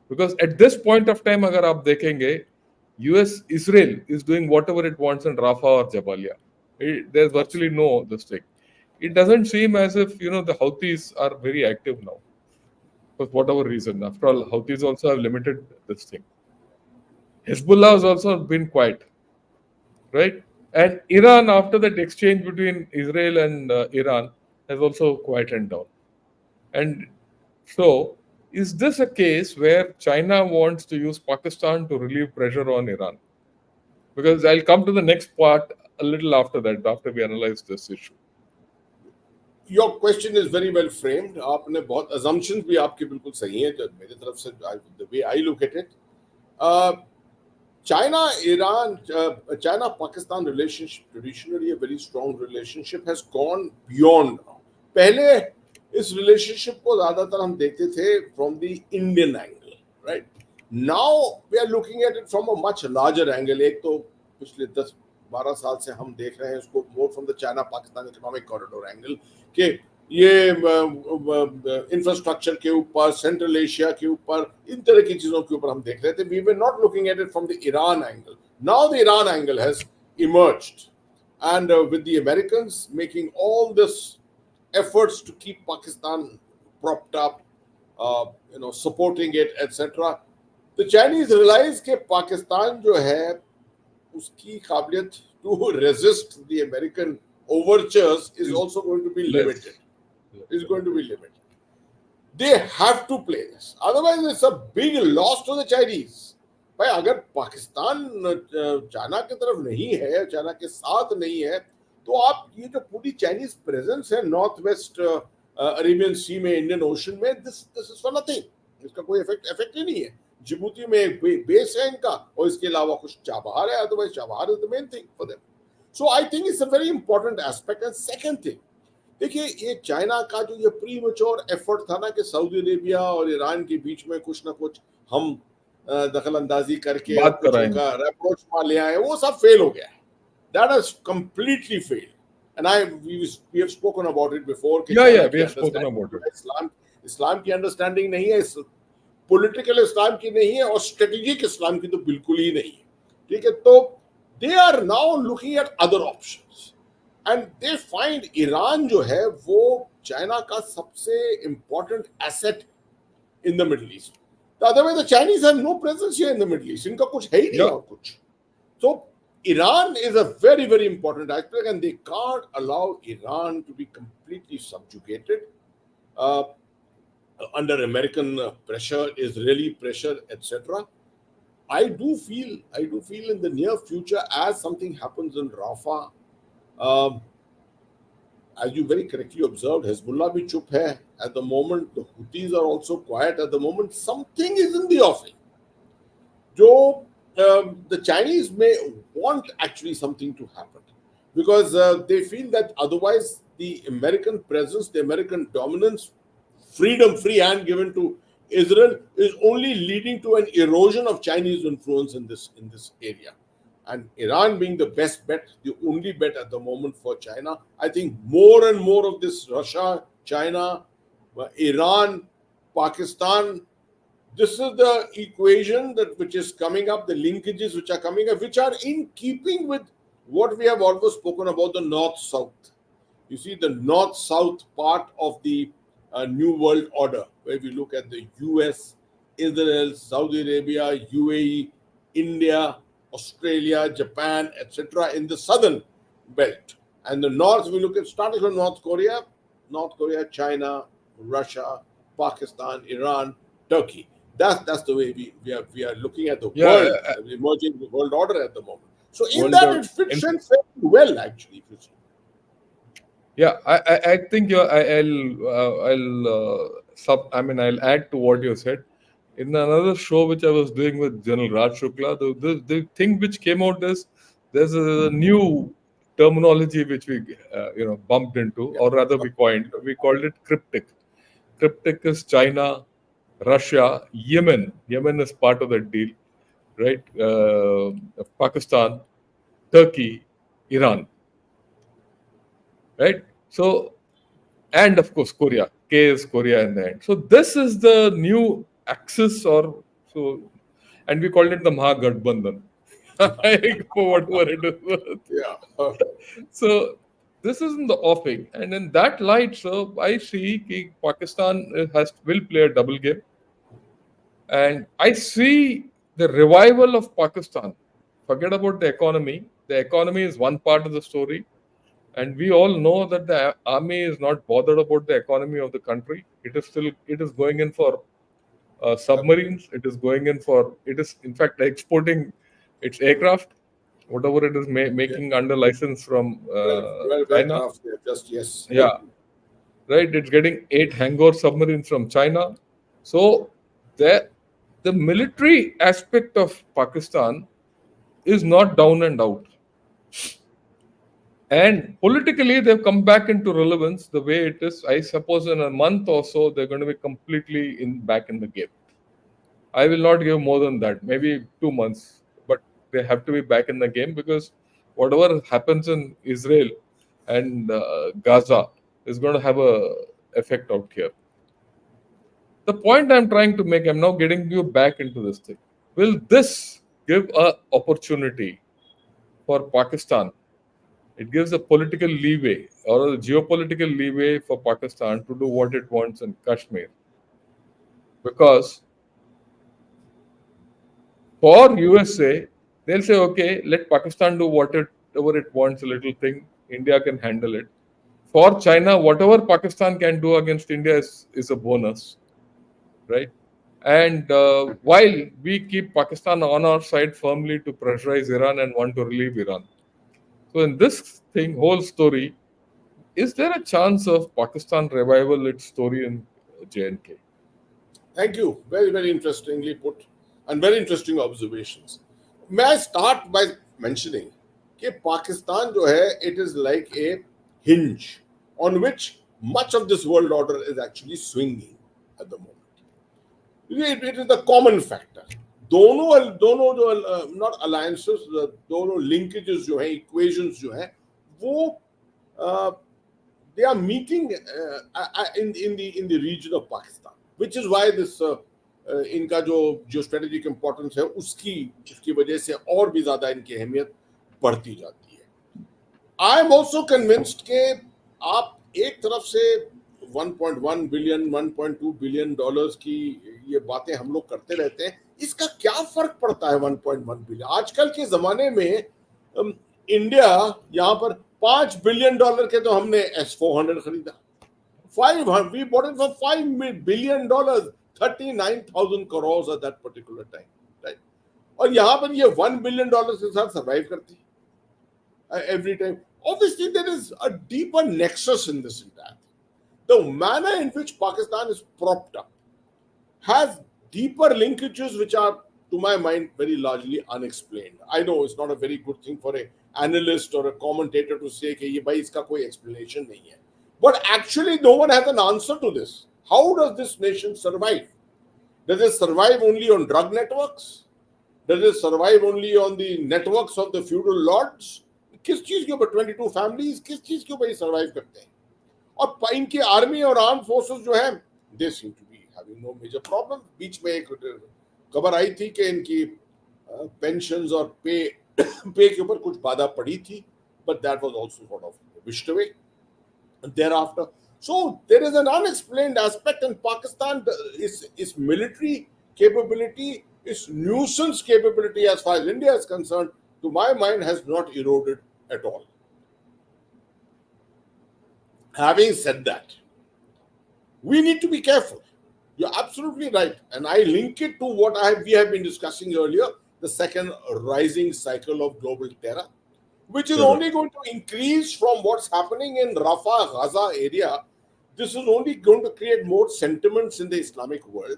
Because at this point of time, agar aap dekhenge, Israel is doing whatever it wants in Rafah or Jabalia. There's virtually no this thing. It doesn't seem as if the Houthis are very active now, for whatever reason. After all, Houthis also have limited this thing. Hezbollah has also been quiet, right? And Iran, after that exchange between Israel and Iran, has also quietened down. And so, is this a case where China wants to use Pakistan to relieve pressure on Iran? Because I'll come to the next part a little after that, after we analyze this issue. your question is very well framed. आपने बहुत assumptions भी आपके बिल्कुल सही हैं, जो मेरी तरफ से the way I look at it. China-Pakistan relationship, traditionally a very strong relationship, has gone beyond now. पहले इस relationship को ज़्यादातर हम देखते थे from the Indian angle, right? Now we are looking at it from a much larger angle. एक तो पिछले 10-12 साल से हम देख रहे हैं इसको more from the China-Pakistan economic corridor angle कि ये इंफ्रास्ट्रक्चर के ऊपर, सेंट्रल एशिया के ऊपर, इन तरह की चीजों के ऊपर हम देख रहे थे. We were not looking at it from the Iran angle. Now the Iran angle has emerged, and with the Americans making all this efforts to keep Pakistan propped up, supporting it, etc. The Chinese realize कि पाकिस्तान जो है उसकी काबिलियत to resist the American overtures is also going to be limited. Is going to be limited. They have to play this. Otherwise, it's a big loss to the Chinese. भाई अगर Pakistan China की तरफ नहीं है, चाइना के साथ नहीं है, तो आप ये जो पूरी चाइनीज प्रेजेंस है नॉर्थ वेस्ट अरेबियन सी में, इंडियन ओशन में, दिस इज फॉर नथिंग. इसका कोई इफेक्ट ही नहीं है. जिबूती में एक बेस है इनका और इसके अलावा कुछ चाबहार है. Otherwise Chabahar is the main thing for them. So I think it's a very important aspect. And second thing, देखिए ये चाइना का जो ये प्रीमैच्योर एफर्ट था ना कि सऊदी अरेबिया और ईरान के बीच में कुछ ना कुछ हम दखल अंदाजी करके अप्रोच में ले आए, वो सब फेल हो गया. That has completely failed. And we have spoken about it before कि इस्लाम की अंडरस्टैंडिंग नहीं है, पॉलिटिकल इस्लाम की नहीं है और स्ट्रेटेजिक इस्लाम की तो बिल्कुल ही नहीं है. ठीक है, तो they are now looking at other options and they find Iran जो है वो चाइना का सबसे important asset in the Middle East. Otherwise the Chinese have no presence here in the Middle East. इनका कुछ है ही नहीं और कुछ. So Iran is a very, very important aspect, and they can't allow Iran to be completely subjugated under American pressure, Israeli pressure, etc. I do feel in the near future, as something happens in Rafah, as you very correctly observed, Hezbollah bhi chup hai at the moment. The Houthis are also quiet at the moment. Something is in the offing. Jo the Chinese may want actually something to happen because they feel that otherwise the American presence, the American dominance, free hand given to Israel is only leading to an erosion of Chinese influence in this area. And Iran being the best bet, the only bet at the moment for China, I think more and more of this Russia, China, Iran, Pakistan, this is the equation which is coming up, the linkages which are coming up, which are in keeping with what we have always spoken about, the North-South. You see, the North-South part of the New World Order, where we look at the US, Israel, Saudi Arabia, UAE, India, Australia, Japan, etc. in the southern belt. And the north, we look at starting from North Korea, China, Russia, Pakistan, Iran, Turkey. That's the way we are looking at the world, the emerging world order at the moment. So in that it fits in fairly well, actually, if you see. Yeah, I think I'll add to what you said. In another show which I was doing with General Raj Shukla, the thing which came out is there's a new terminology which we bumped into, or rather we called it cryptic. Cryptic is China, Russia, Yemen. Yemen is part of that deal, right? Pakistan, Turkey, Iran, right? So, and of course Korea. K is Korea in the end. So this is the new axis, and we called it the Mahagathbandhan. For whatever it is. Yeah. So this is in the offing, and in that light, so I see Pakistan will play a double game, and I see the revival of Pakistan. Forget about the economy. The economy is one part of the story. And we all know that the army is not bothered about the economy of the country. It is going in for submarines. It is in fact exporting its aircraft, whatever it is making under license from China. Just yes. Yeah. right? It's getting 8 Hangar submarines from China. So the military aspect of Pakistan is not down and out. And politically, they've come back into relevance the way it is. I suppose in a month or so, they're going to be completely back in the game. I will not give more than that, maybe 2 months, but they have to be back in the game because whatever happens in Israel and Gaza is going to have a effect out here. The point I'm trying to make, I'm now getting you back into this thing. Will this give a opportunity for Pakistan? It gives a political leeway or a geopolitical leeway for Pakistan to do what it wants in Kashmir. Because for USA, they'll say, okay, let Pakistan do whatever it wants, a little thing. India can handle it. For China, whatever Pakistan can do against India is a bonus, right? And while we keep Pakistan on our side firmly to pressurize Iran and want to relieve Iran. So in this thing, whole story, is there a chance of Pakistan revival its story in J&K? Thank you. Very, very interestingly put and very interesting observations. May I start by mentioning that Pakistan जो है, it is like a hinge on which much of this world order is actually swinging at the moment. It is the common factor. दोनों जो not alliances, दोनों linkages जो हैं, equations जो हैं, वो they are meeting in the region of Pakistan, which is why this इनका जो strategic importance है उसकी वजह से और भी ज्यादा इनकी अहमियत बढ़ती जाती है. I am also convinced कि आप एक तरफ से 1.1 बिलियन 1.2 बिलियन डॉलर्स की ये बातें हम लोग करते रहते हैं, इसका क्या फर्क पड़ता है 1.1 बिलियन. आजकल के जमाने में इंडिया यहाँ पर $5 बिलियन के तो हमने S-400 खरीदा. We bought it for $5 billion, 39,000 crores at that particular time, right? और यहाँ पर ये $1 billion के साथ survive करती है every time. Obviously, there is a deeper nexus in this entire thing. The manner in which Pakistan is propped up has deeper linkages which are, to my mind, very largely unexplained. I know it's not a very good thing for an analyst or a commentator to say कि ये भाई इसका कोई explanation नहीं है. But actually, no one has an answer to this. How does this nation survive? Does it survive only on drug networks? Does it survive only on the networks of the feudal lords? किस चीज के ऊपर 22 families किस चीज के ऊपर ये survive करते हैं? और इनकी आर्मी और आर्म फोर्सेस जो है, they seem to be having no major problem. बीच में एक खबर आई थी कि इनकी पेंशन्स और पे के ऊपर कुछ बाधा पड़ी थी, but that was also sort of wished away thereafter. So there is an unexplained aspect in Pakistan. Its military capability, its nuisance capability as far as India is concerned, to my mind, has not eroded at all. Having said that, we need to be careful. You're absolutely right. And I link it to what we have been discussing earlier, the second rising cycle of global terror, which is only going to increase from what's happening in Rafah, Gaza area. This is only going to create more sentiments in the Islamic world.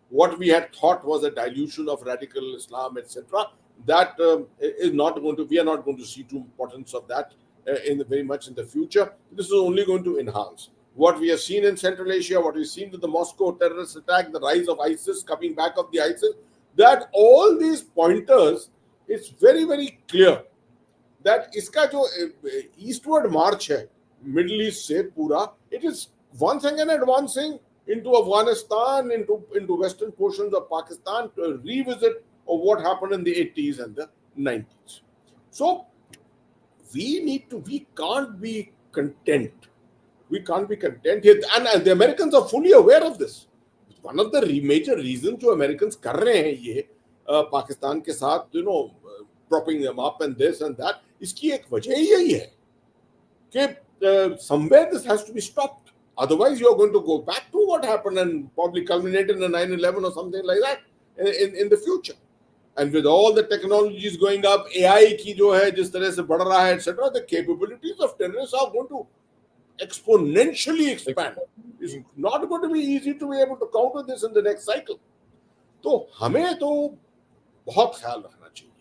What we had thought was a dilution of radical Islam, etc., that is not going to. We are not going to see too importance of that very much in the future. This is only going to enhance what we have seen in Central Asia, what we've seen with the Moscow terrorist attack, the rise of ISIS, coming back of the ISIS. That all these pointers, it's very, very clear that इसका जो eastward march है Middle East से पूरा, it is once again advancing into Afghanistan, into western portions of Pakistan, to a revisit of what happened in the 80s and the 90s. So we can't be content. We can't be content here. And the Americans are fully aware of this. One of the major reasons जो Americans कर रहे हैं ये पाकिस्तान के साथ, propping them up and this and that, इसकी एक वजह यही है कि somewhere this has to be stopped. Otherwise, you are going to go back to what happened and probably culminate in a 9/11 or something like that in the future. And with all the technologies going up, AI की जो है जिस तरह से बढ़ रहा है, etc., the capabilities of terrorists are going to exponentially expand. It's not going to be easy to be able to counter this in the next cycle. तो हमें तो बहुत ख्याल रखना चाहिए.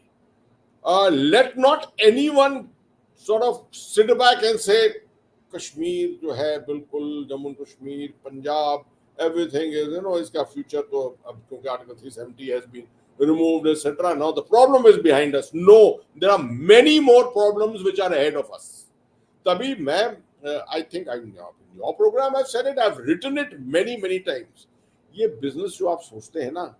Let not anyone sort of sit back and say Kashmir जो है बिल्कुल जम्मू कश्मीर पंजाब everything is इसका future तो अब क्योंकि Article 370 has been removed etc. Now the problem is behind us. No, there are many more problems which are ahead of us. तभी मैं I think in your program I've said it, I've written it many times. ये business जो आप सोचते हैं ना,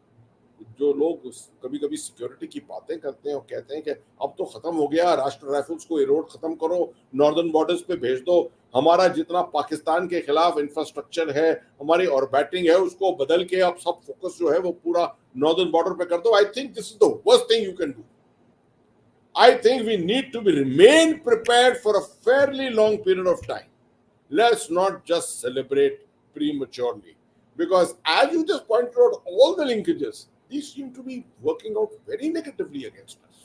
जो लोग कभी कभी सिक्योरिटी की बातें करते हैं और कहते हैं कि अब तो खत्म हो गया, राष्ट्र राइफल्स को इरोड खत्म करो, नॉर्दर्न बॉर्डर्स पे भेज दो, हमारा जितना पाकिस्तान के खिलाफ इंफ्रास्ट्रक्चर है, हमारी ऑर्बिटिंग है, उसको बदल के अब सब फोकस जो है वो पूरा नॉर्दर्न बॉर्डर पे कर दो. I think this is the worst thing you can do. I think we need to remain prepared for a fairly long period of time. Let's not just celebrate prematurely. Because as you just pointed out, all the linkages, these seem to be working out very negatively against us.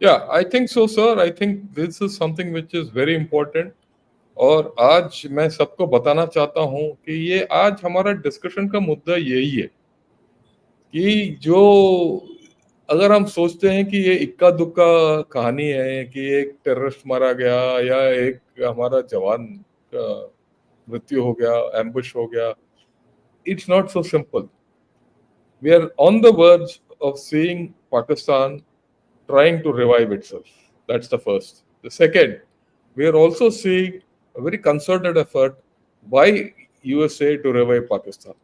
Yeah, I think so, sir. I think this is something which is very important. और आज मैं सबको बताना चाहता हूँ कि ये आज हमारा डिस्कशन का मुद्दा यही है कि जो अगर हम सोचते हैं कि ये इक्का दुक्का कहानी है कि एक टेररिस्ट मारा गया या एक हमारा जवान का मृत्यु हो गया, एम्बुश हो गया, it's not so simple. We are on the verge of seeing Pakistan trying to revive itself. That's the first. The second, we are also seeing a very concerted effort by USA to revive Pakistan.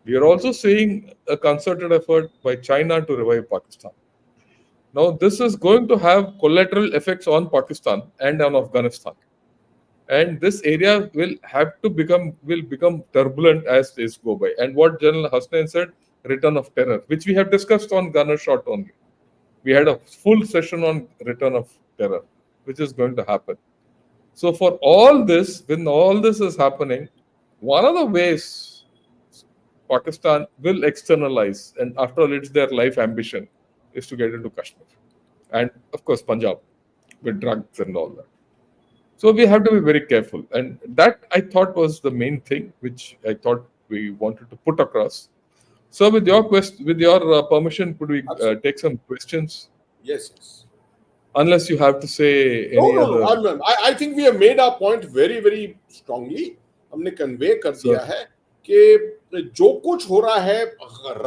We are also seeing a concerted effort by China to revive Pakistan. Now, this is going to have collateral effects on Pakistan and on Afghanistan. And this area will become turbulent as days go by. And what General Hasnain said, return of terror, which we have discussed on Gunner Shot only. We had a full session on return of terror, which is going to happen. So for all this, when all this is happening, one of the ways Pakistan will externalize, and after all, it's their life ambition, is to get into Kashmir. And of course, Punjab, with drugs and all that. So we have to be very careful. And that, I thought, was the main thing which I thought we wanted to put across. So with your permission, could we take some questions? Yes. Unless you have to say any other. I think we have made our point very strongly. हमने convey कर दिया है कि जो कुछ हो रहा है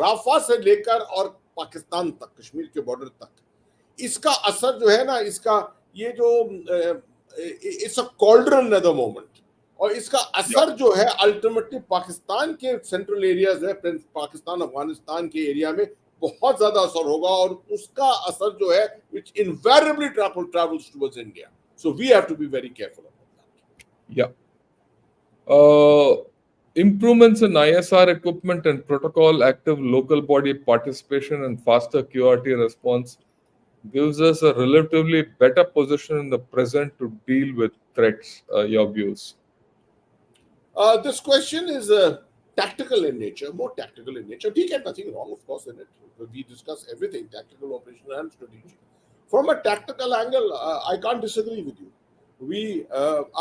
राफा से लेकर और पाकिस्तान तक, कश्मीर के बॉर्डर तक, इसका असर जो है ना, इसका ये जो it's a cauldron at the moment, और इसका असर जो है अल्टीमेटली पाकिस्तान के सेंट्रल एरियाज है, पाकिस्तान अफगानिस्तान के एरिया में बहुत ज्यादा असर होगा, और उसका असर जो है which invariably travels towards India. So we have to be very careful about that. Yeah. Improvements in ISR equipment and protocol, active local body participation, and faster QRT response gives us a relatively better position in the present to deal with threats. Your views? This question is tactical in nature, more tactical in nature. ठीक है, nothing wrong, of course, in it. We discuss everything, tactical, operational, and strategic. From a tactical angle, I can't disagree with you.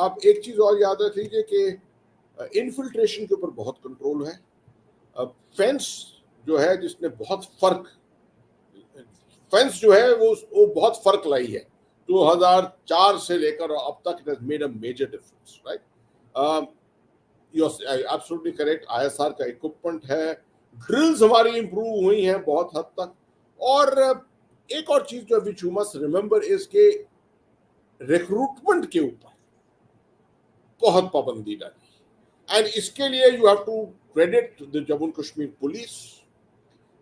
आप एक चीज और याद रखिए कि infiltration के ऊपर बहुत कंट्रोल है. फेंस जो है, जिसने बहुत फर्क, फेंस जो है वो बहुत फर्क लाई है 2004 से लेकर अब तक. It has made a major difference, right? You're absolutely correct. ISR का इक्विपमेंट है, ड्रिल्स हमारी इंप्रूव हुई हैं बहुत हद तक, और एक और चीज जो which you must remember is के रिक्रूटमेंट के ऊपर बहुत पाबंदी डाली, एंड इसके लिए you have to credit the Jammu Kashmir police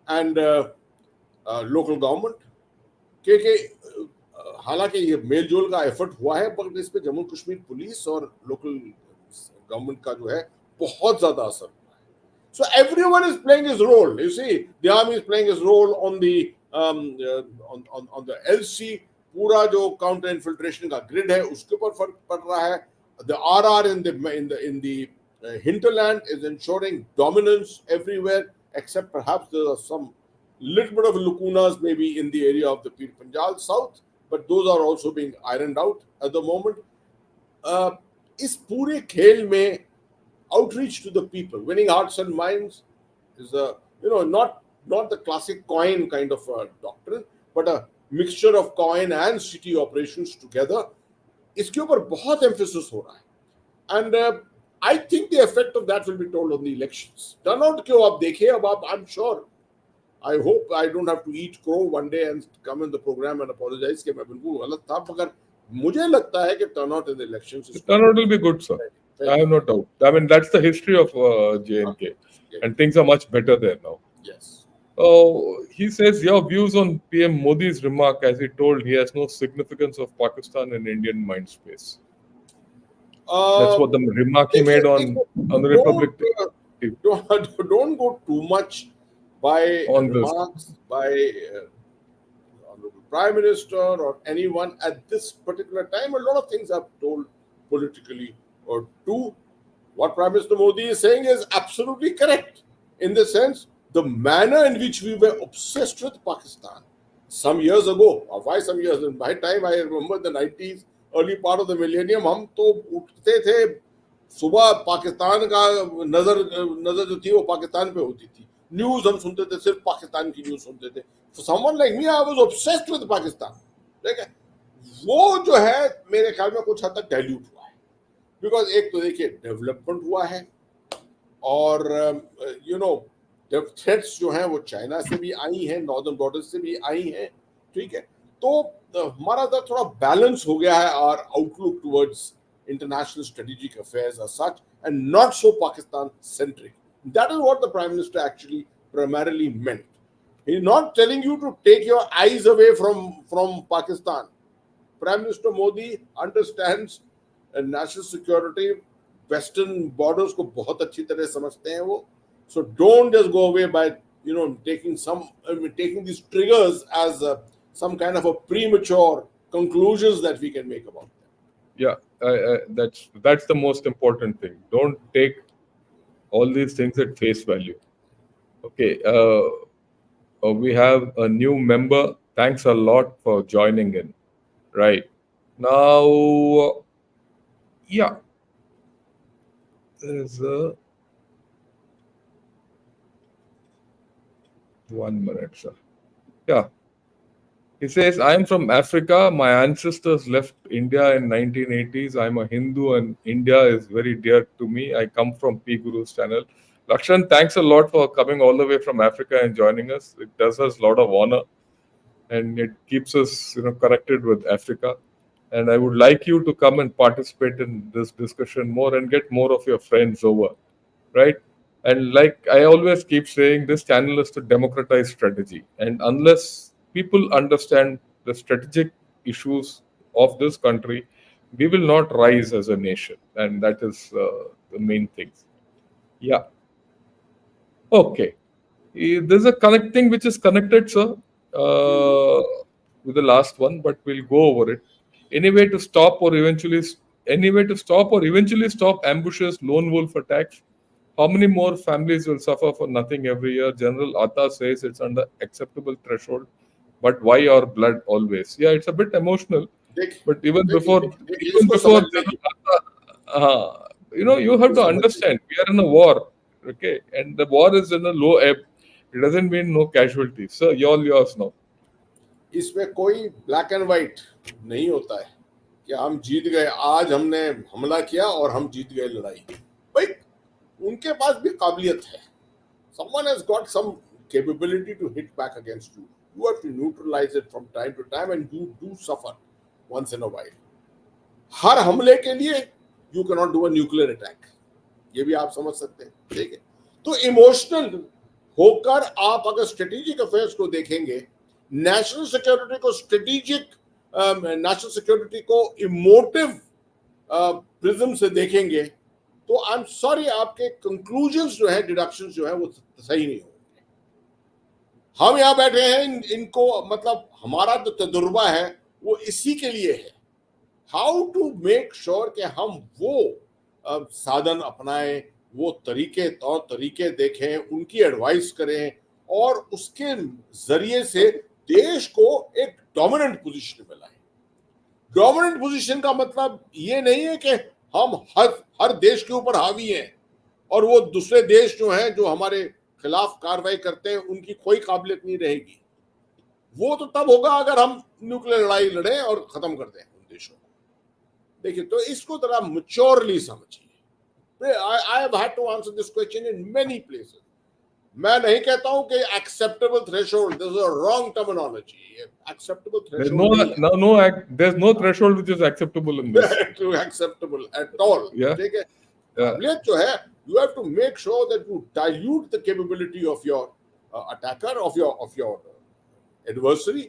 and local government, क्योंकि हालांकि ये मेलजोल का एफर्ट हुआ है, बट इस पे जम्मू कश्मीर पुलिस और लोकल गवर्नमेंट का जो है बहुत ज्यादा असर हुआ है. So everyone is playing his role. You see, the army is playing his role on the on the LC. पूरा जो काउंटर इन्फिल्ट्रेशन का ग्रिड है उसके ऊपर फर्क पड़ रहा है. The RR in the hinterland is ensuring dominance everywhere, except perhaps there are some little bit of lacunas maybe in the area of the Pir Panjal South, but those are also being ironed out at the moment. इस पूरे खेल में outreach to the people, winning hearts and minds is a, not the classic coin kind of a doctrine, but a mixture of coin and city operations together. इसके ऊपर बहुत emphasis हो रहा है, and I think the effect of that will be told on the elections. Turnout क्यों आप देखिए, अब आप, I'm sure, I hope I don't have to eat crow one day and come in the program and apologize कि मैं बिल्कुल गलत था, मगर मुझे लगता है कि turnout in the elections is turnout will be good, sir. I have no doubt. I mean, that's the history of J&K, and things are much better there now. Yes. He says your views on PM Modi's remark, as he told he has no significance of Pakistan in Indian mind space. That's what the remark he made on the Republic Day. Don't go too much by On this. remarks by Honorable Prime Minister or anyone at this particular time. A lot of things are told politically or to. What Prime Minister Modi is saying is absolutely correct, in the sense the manner in which we were obsessed with Pakistan some years ago, or why some years, in my time I remember the 90s, early part of the millennium, हम तो उठते थे सुबह, पाकिस्तान का नजर जो थी वो पाकिस्तान पे होती थी, न्यूज हम सुनते थे, सिर्फ पाकिस्तान की न्यूज सुनते थे. For someone like me, I was obsessed with Pakistan. ठीक है, वो जो है मेरे ख्याल में कुछ हद तक डाइल्यूट हुआ है, बिकॉज एक तो देखिए डेवलपमेंट हुआ है, और थ्रेट्स जो हैं वो चाइना से भी आई हैं, नॉर्दर्न बॉर्डर से भी आई हैं. ठीक है, तो हमारा थोड़ा बैलेंस हो गया है, our outlook towards international strategic affairs as such, and not so Pakistan centric. That is what the Prime Minister actually primarily meant. He is not telling you to take your eyes away from Pakistan. Prime Minister Modi understands national security, western borders को बहुत अच्छी तरह समझते हैं वो. So don't just go away by taking these triggers as some kind of a premature conclusions that we can make about them. Yeah, that's the most important thing. Don't take all these things at face value. Okay, we have a new member. Thanks a lot for joining in. Right now, yeah, there's a 1 minute, sir. Yeah. He says, I am from Africa. My ancestors left India in 1980s. I'm a Hindu and India is very dear to me. I come from P Guru's channel. Lakshan, thanks a lot for coming all the way from Africa and joining us. It does us a lot of honor and it keeps us connected with Africa. And I would like you to come and participate in this discussion more and get more of your friends over, right? And like I always keep saying, this channel is to democratize strategy. And unless people understand the strategic issues of this country, we will not rise as a nation. And that is the main thing. Yeah. Okay. There's a connecting which is connected, sir, with the last one, but we'll go over it. Any way to stop or eventually stop ambushes, lone wolf attacks? How many more families will suffer for nothing every year? General Atta says it's under acceptable threshold, but why our blood always? Yeah, it's a bit emotional. But even before General Atta, you have to understand, we are in a war, okay? And the war is in a low ebb. It doesn't mean no casualties. Sir, you're all yours now. इसमें कोई black and white नहीं होता है कि हम जीत गए, आज हमने हमला किया और हम जीत गए लड़ाई. भाई उनके पास भी काबिलियत है. Someone has got some capability to hit back against you. You have to neutralize it from time to time, and you do suffer once in a while. हर हमले के लिए you cannot do a nuclear attack. ये भी आप समझ सकते हैं. ठीक है, तो इमोशनल होकर आप अगर स्ट्रेटेजिक अफेयर्स को देखेंगे, नेशनल सिक्योरिटी को नेशनल सिक्योरिटी को इमोटिव प्रिज्म से देखेंगे, तो आई एम सॉरी, आपके कंक्लूजन्स जो है, डिडक्शंस जो है, वो सही नहीं होंगे. हम यहाँ बैठे हैं, इनको मतलब हमारा जो तजुर्बा है वो इसी के लिए है, हाउ टू मेक श्योर कि हम वो साधन अपनाएं, वो तौर तरीके देखें, उनकी एडवाइस करें और उसके जरिए से देश को एक डोमिनेंट पोजीशन में लाएं. डोमिनेंट पोजीशन का मतलब ये नहीं है कि हम हर देश के ऊपर हावी हैं और वो दूसरे देश जो हैं जो हमारे खिलाफ कार्रवाई करते हैं उनकी कोई काबिलियत नहीं रहेगी। वो तो तब होगा अगर हम न्यूक्लियर लड़ाई लड़ें और खत्म कर दें उन देशों को। देखिए, तो इसको जरा मैच्योरली समझिए। I have had to answer this question in many places. मैं नहीं कहता हूं कि acceptable threshold, this is a wrong terminology. Acceptable threshold नहीं है। There's no threshold which is acceptable in this. to acceptable at all. Yeah. ठीक है, Yeah. काबिलियत जो है, you have to make sure that you dilute the capability of your attacker, of your adversary,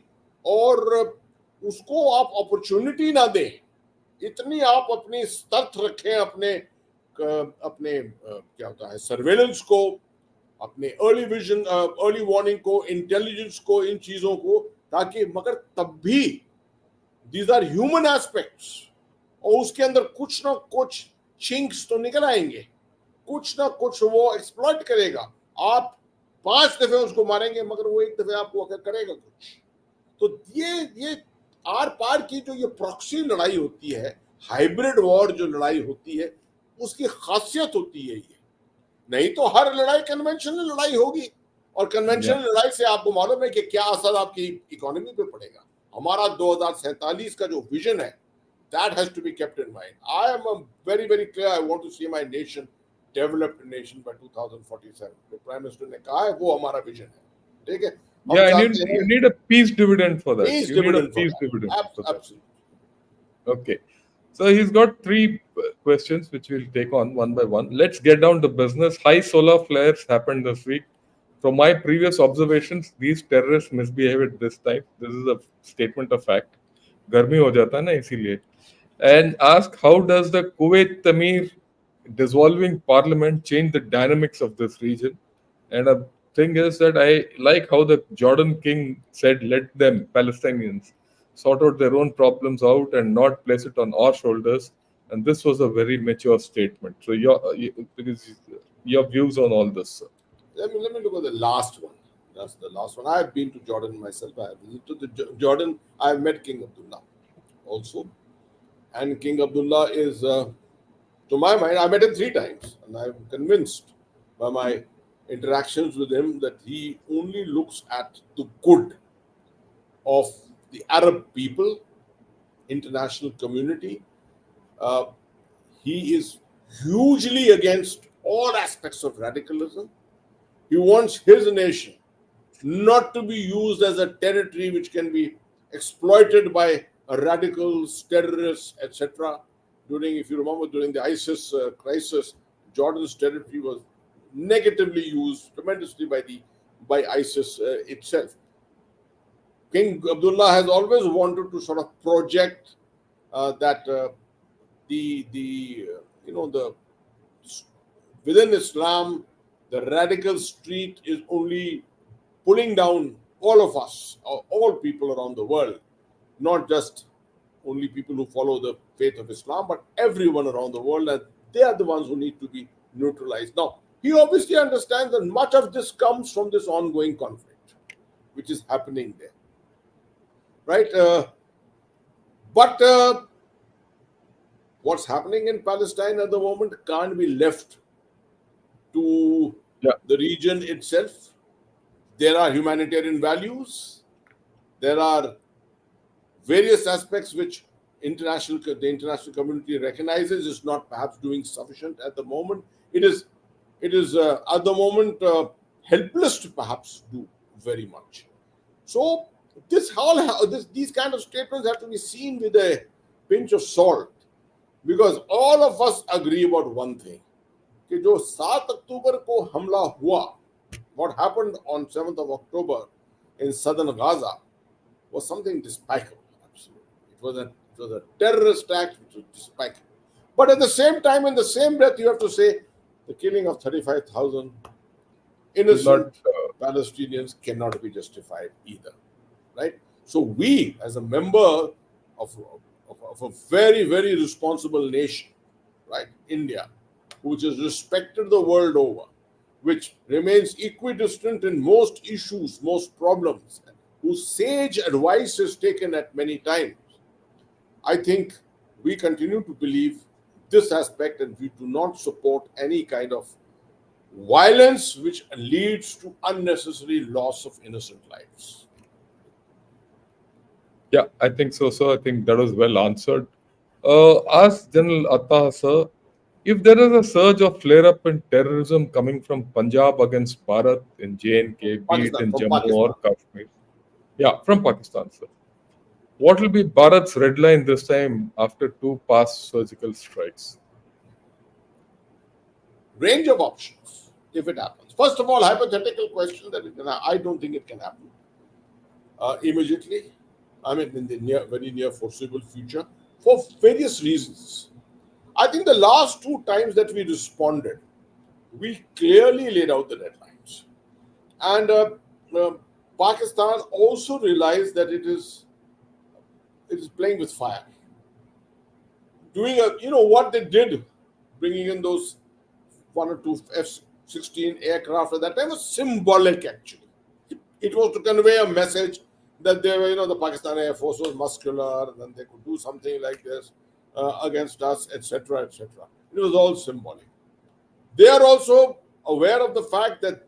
और उसको आप अपॉर्चुनिटी ना दें। इतनी आप अपनी सतर्क रखें अपने क्या होता है सर्वेलेंस को, अपने अर्ली विजन, अर्ली वार्निंग को, इंटेलिजेंस को, इन चीजों को, ताकि मगर तब भी दीज आर ह्यूमन एस्पेक्ट्स और उसके अंदर कुछ ना कुछ चिंक्स तो निकल आएंगे, कुछ ना कुछ वो एक्सप्लॉइट करेगा। आप 5 दफे उसको मारेंगे मगर वो एक दफे आपको अगर करेगा कुछ। तो ये आर पार की जो ये प्रॉक्सी लड़ाई होती है, हाइब्रिड वॉर जो लड़ाई होती है, उसकी खासियत होती है ये। नहीं तो हर लड़ाई कन्वेंशनल लड़ाई होगी और कन्वेंशनल लड़ाई से आपको मालूम है कि क्या असर आपकी इकोनॉमी पे पड़ेगा। हमारा 2047 का जो विजन है, that has to be kept in mind. I am very very clear. I want to see my nation developed nation by 2047. जो प्राइम मिनिस्टर ने कहा है वो हमारा विजन है। ठीक है, Yeah, you need a peace dividend for that. Peace you need a dividend peace for that. dividend. For that. Absolutely. Okay. So he's got 3 questions which we'll take on one by one. Let's get down to business. High solar flares happened this week. From my previous observations, these terrorists misbehaved this time. This is a statement of fact. गर्मी हो जाता है ना इसीलिए. And ask, how does the Kuwait Tamir dissolving parliament change the dynamics of this region? And a thing is that I like how the Jordan king said, let them, Palestinians, sort out their own problems out and not place it on our shoulders. And this was a very mature statement. So your views on all this, sir. Let me look at the last one. That's the last one. I have been to Jordan myself. I have visited Jordan. I have met King Abdullah also. And King Abdullah is, to my mind, I met him 3 times. And I'm convinced by my interactions with him that he only looks at the good of the Arab people, international community. He is hugely against all aspects of radicalism. He wants his nation not to be used as a territory which can be exploited by radicals, terrorists, etc. If you remember, during the ISIS crisis, Jordan's territory was negatively used tremendously by ISIS itself. King Abdullah has always wanted to sort of project that within Islam, the radical street is only pulling down all of us, all people around the world, not just only people who follow the faith of Islam, but everyone around the world, and they are the ones who need to be neutralized. Now, he obviously understands that much of this comes from this ongoing conflict, which is happening there, right? But what's happening in Palestine at the moment can't be left to the region itself. There are humanitarian values. There are various aspects which the international community recognizes is not perhaps doing sufficient at the moment. It is at the moment helpless to perhaps do very much. So these kind of statements have to be seen with a pinch of salt, because all of us agree about one thing: कि जो 7 अक्टूबर को हमला हुआ, what happened on 7th of October in southern Gaza was something despicable. Absolutely, it was a terrorist act which was despicable. But at the same time, in the same breath, you have to say the killing of 35,000 innocent Palestinians cannot be justified either, right? So we, as a member of a very, very responsible nation, right, India, which is respected the world over, which remains equidistant in most issues, most problems, whose sage advice is taken at many times, I think we continue to believe this aspect, and we do not support any kind of violence which leads to unnecessary loss of innocent lives. Yeah, I think so, sir. I think that was well answered. Ask General Atta, sir, if there is a surge of flare-up in terrorism coming from Punjab against Bharat in J&K, be it Pakistan, in from Jammu or Pakistan. Kashmir, yeah, from Pakistan, sir. What will be Bharat's red line this time after two past surgical strikes? Range of options if it happens. First of all, hypothetical question that it can, I don't think it can happen immediately. I mean, in the very near foreseeable future, for various reasons. I think the last two times that we responded, we clearly laid out the deadlines, and uh, Pakistan also realized that it is playing with fire. Doing what they did, bringing in those one or two F-16 aircraft at that time was symbolic. Actually, it was to convey a message that they were, the Pakistan Air Force was muscular and they could do something like this against us, etc., etc. It was all symbolic. They are also aware of the fact that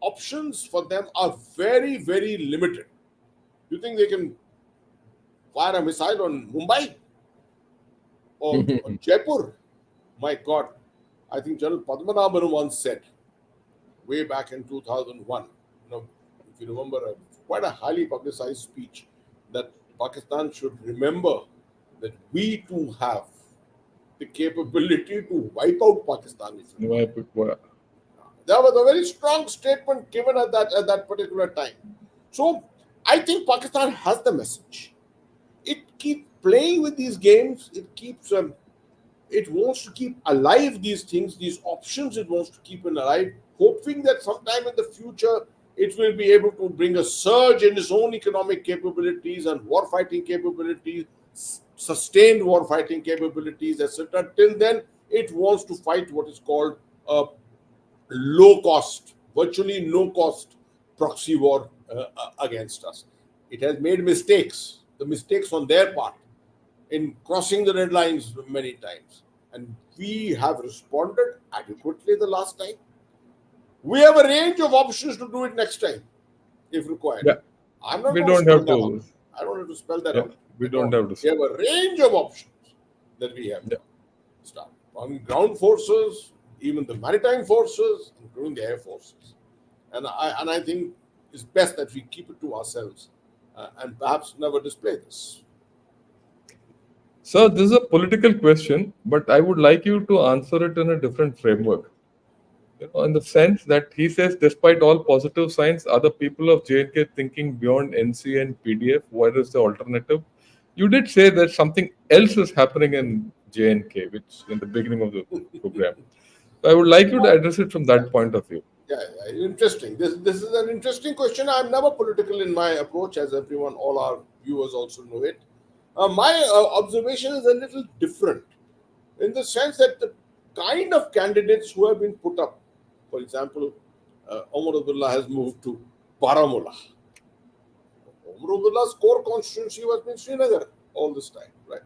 options for them are very, very limited. You think they can fire a missile on Mumbai or Jaipur? My God, I think General Padmanabhan once said, way back in 2001, if you remember, quite a highly publicized speech that Pakistan should remember that we too have the capability to wipe out Pakistan if required. There was a very strong statement given at that particular time. So I think Pakistan has the message. It keeps playing with these games. It wants to keep alive these things, these options. It wants to keep it alive, hoping that sometime in the future it will be able to bring a surge in its own economic capabilities and war-fighting capabilities, sustained war-fighting capabilities, etc. Till then, it wants to fight what is called a low cost, virtually no cost proxy war against us. It has made mistakes, the mistakes on their part in crossing the red lines many times. And we have responded adequately the last time. We have a range of options to do it next time if required. Yeah, I'm not we going to don't spell have that out. to. I don't have to spell that Yeah, out. we I don't don't. have to We spell. have a range of options that we have Yeah. start on ground forces, even the maritime forces, including the air forces. And I think it's best that we keep it to ourselves and perhaps never display this. So this is a political question, but I would like you to answer it in a different framework. In the sense that he says, despite all positive signs, are the people of J&K thinking beyond NC and PDF? What is the alternative? You did say that something else is happening in J&K, which in the beginning of the program. So I would like you to address it from Yeah, that point of view. yeah, interesting. This is an interesting question. I'm never political in my approach, as everyone, all our viewers also know it. My observation is a little different in the sense that the kind of candidates who have been put up, for example, Omar Abdullah has moved to Baramulla. Omar Abdullah's core constituency was in Srinagar all this time, right?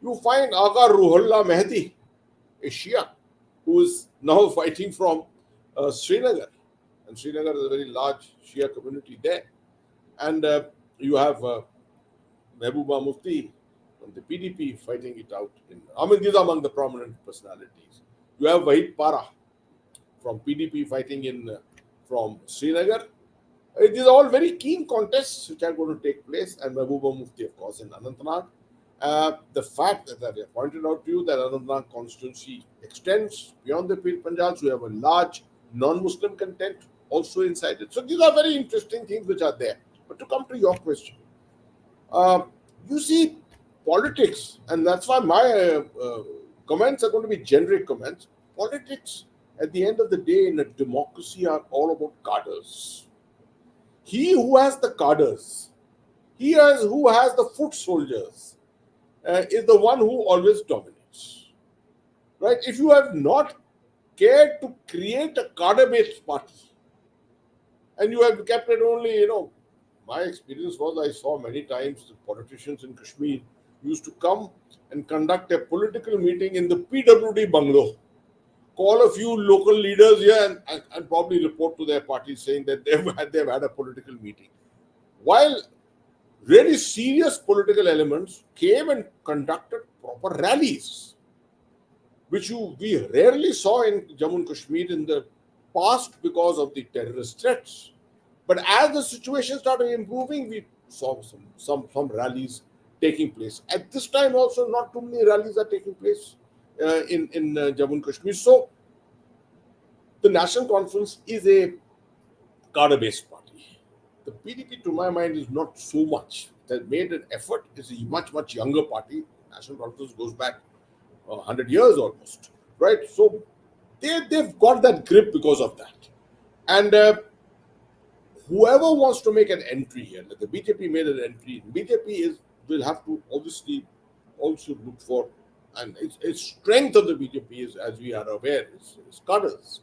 You find Aga Ruhollah Mehdi, a Shia, who is now fighting from Srinagar. And Srinagar is a very large Shia community there. And you have Mehbooba Mufti from the PDP fighting it out. I mean, these are among the prominent personalities. You have Wahid Para from PDP fighting from Srinagar. These are all very keen contests which are going to take place, and Mehbooba Mufti, of course, in Anantnag. The fact that I pointed out to you that Anantnag constituency extends beyond the Pir Panjals, we have a large non-Muslim content also inside it. So these are very interesting things which are there. But to come to your question, uh, you see, politics, and that's why my comments are going to be generic comments. Politics, at the end of the day, in a democracy, are all about cadres. He who has the cadres, who has the foot soldiers, is the one who always dominates. Right? If you have not cared to create a cadre-based party, and you have kept it only, my experience was I saw many times the politicians in Kashmir used to come and conduct a political meeting in the PWD bungalow, call a few local leaders here and probably report to their party saying that they've had a political meeting. While really serious political elements came and conducted proper rallies, which we rarely saw in Jammu and Kashmir in the past because of the terrorist threats. But as the situation started improving, we saw some rallies taking place. At this time, also, not too many rallies are taking place in Jammu and Kashmir. So, the National Conference is a cadre-based party. The PDP, to my mind, is not so much. It has made an effort. It's a much younger party. National Conference goes back 100 years almost, right? So they've got that grip because of that. And whoever wants to make an entry here, like the BJP made an entry. BJP will have to obviously also look for, and its strength of the BJP is, as we are aware, is cadres.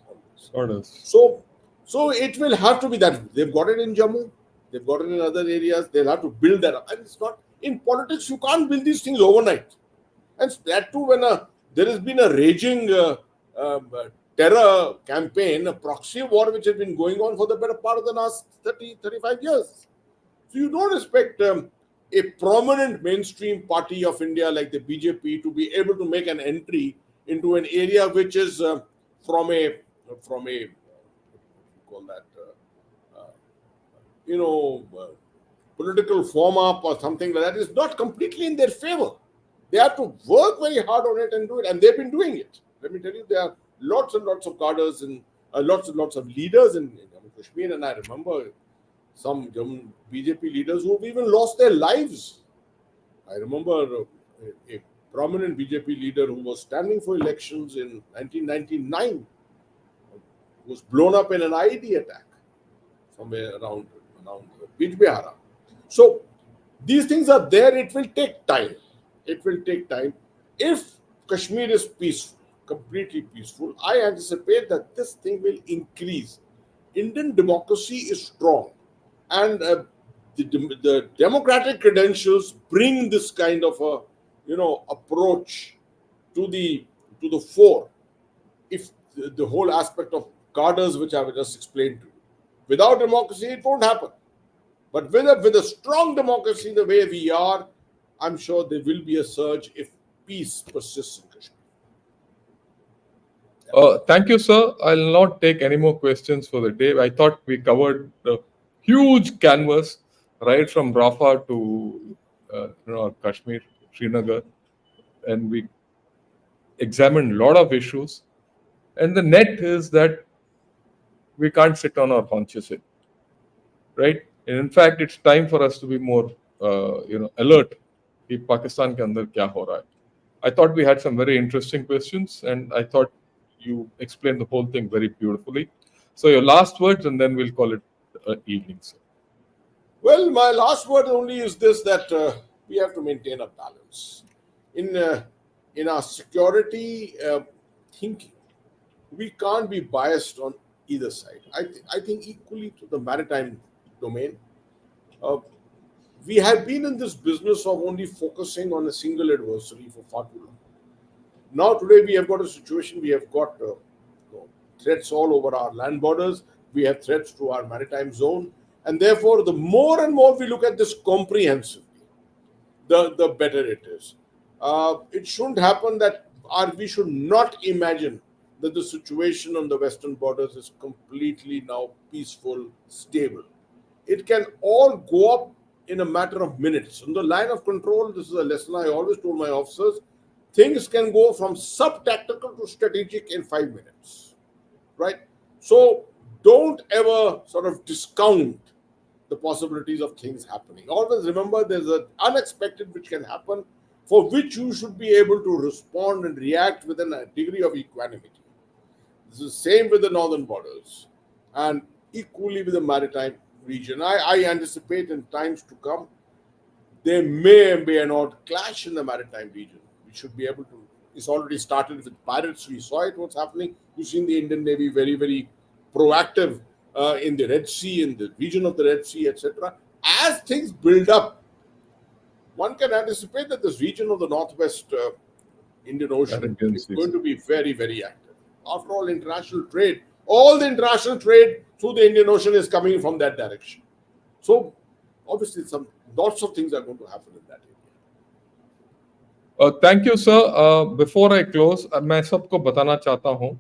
Orders. So it will have to be that they've got it in Jammu, they've got it in other areas. They'll have to build that up, and it's not in politics. You can't build these things overnight. And that too, when there has been a raging terror campaign, a proxy war, which has been going on for the better part of the last 35 years. So you don't expect a prominent mainstream party of India like the BJP to be able to make an entry into an area which is from a call that political form up or something like that is not completely in their favor. They have to work very hard on it and do it, and they've been doing it. Let me tell you, there are lots and lots of cadres and lots and lots of leaders in Jammu Kashmir, and I remember some BJP leaders who have even lost their lives. I remember a prominent BJP leader who was standing for elections in 1999 was blown up in an IED attack somewhere around Bijbehara. So these things are there. It will take time. It will take time. If Kashmir is peaceful, completely peaceful, I anticipate that this thing will increase. Indian democracy is strong, and the democratic credentials bring this kind of a approach to the fore. If the whole aspect of cadres, which I have just explained to you, without democracy, it won't happen. But with a strong democracy the way we are, I'm sure there will be a surge if peace persists in Kashmir. Thank you, sir. I'll not take any more questions for the day. I thought we covered the huge canvas, right from Rafah to Kashmir, Srinagar, and we examined a lot of issues. And the net is that we can't sit on our haunches, right? And in fact, it's time for us to be more, alert. कि पाकिस्तान के अंदर क्या हो रहा है. I thought we had some very interesting questions, and I thought you explained the whole thing very beautifully. So your last words, and then we'll call it evening, sir. Well, my last word only is this, that we have to maintain a balance. In our security thinking, we can't be biased on either side. I think equally to the maritime domain, we have been in this business of only focusing on a single adversary for far too long. Now today we have got a situation, we have got threats all over our land borders, we have threats to our maritime zone, and therefore the more and more we look at this comprehensively, the better it is. It shouldn't happen that we should not imagine that the situation on the western borders is completely now peaceful, stable. It can all go up in a matter of minutes. On the line of control, this is a lesson I always told my officers, things can go from sub-tactical to strategic in 5 minutes, right? So don't ever sort of discount the possibilities of things happening. Always remember there's an unexpected which can happen, for which you should be able to respond and react with a degree of equanimity. This is the same with the northern borders and equally with the maritime region. I anticipate in times to come, there may and may not clash in the maritime region. We should be able to. It's already started with pirates. We saw it, what's happening. You've seen the Indian Navy very, very proactive in the Red Sea, in the region of the Red Sea, etc. As things build up, one can anticipate that this region of the northwest Indian Ocean Arabian is Sea. going to be very, very active. After all, international trade, all the international trade through the Indian Ocean is coming from that direction. So, obviously, lots of things are going to happen in that area. Thank you, sir. Before I close, मैं सबको बताना चाहता हूँ,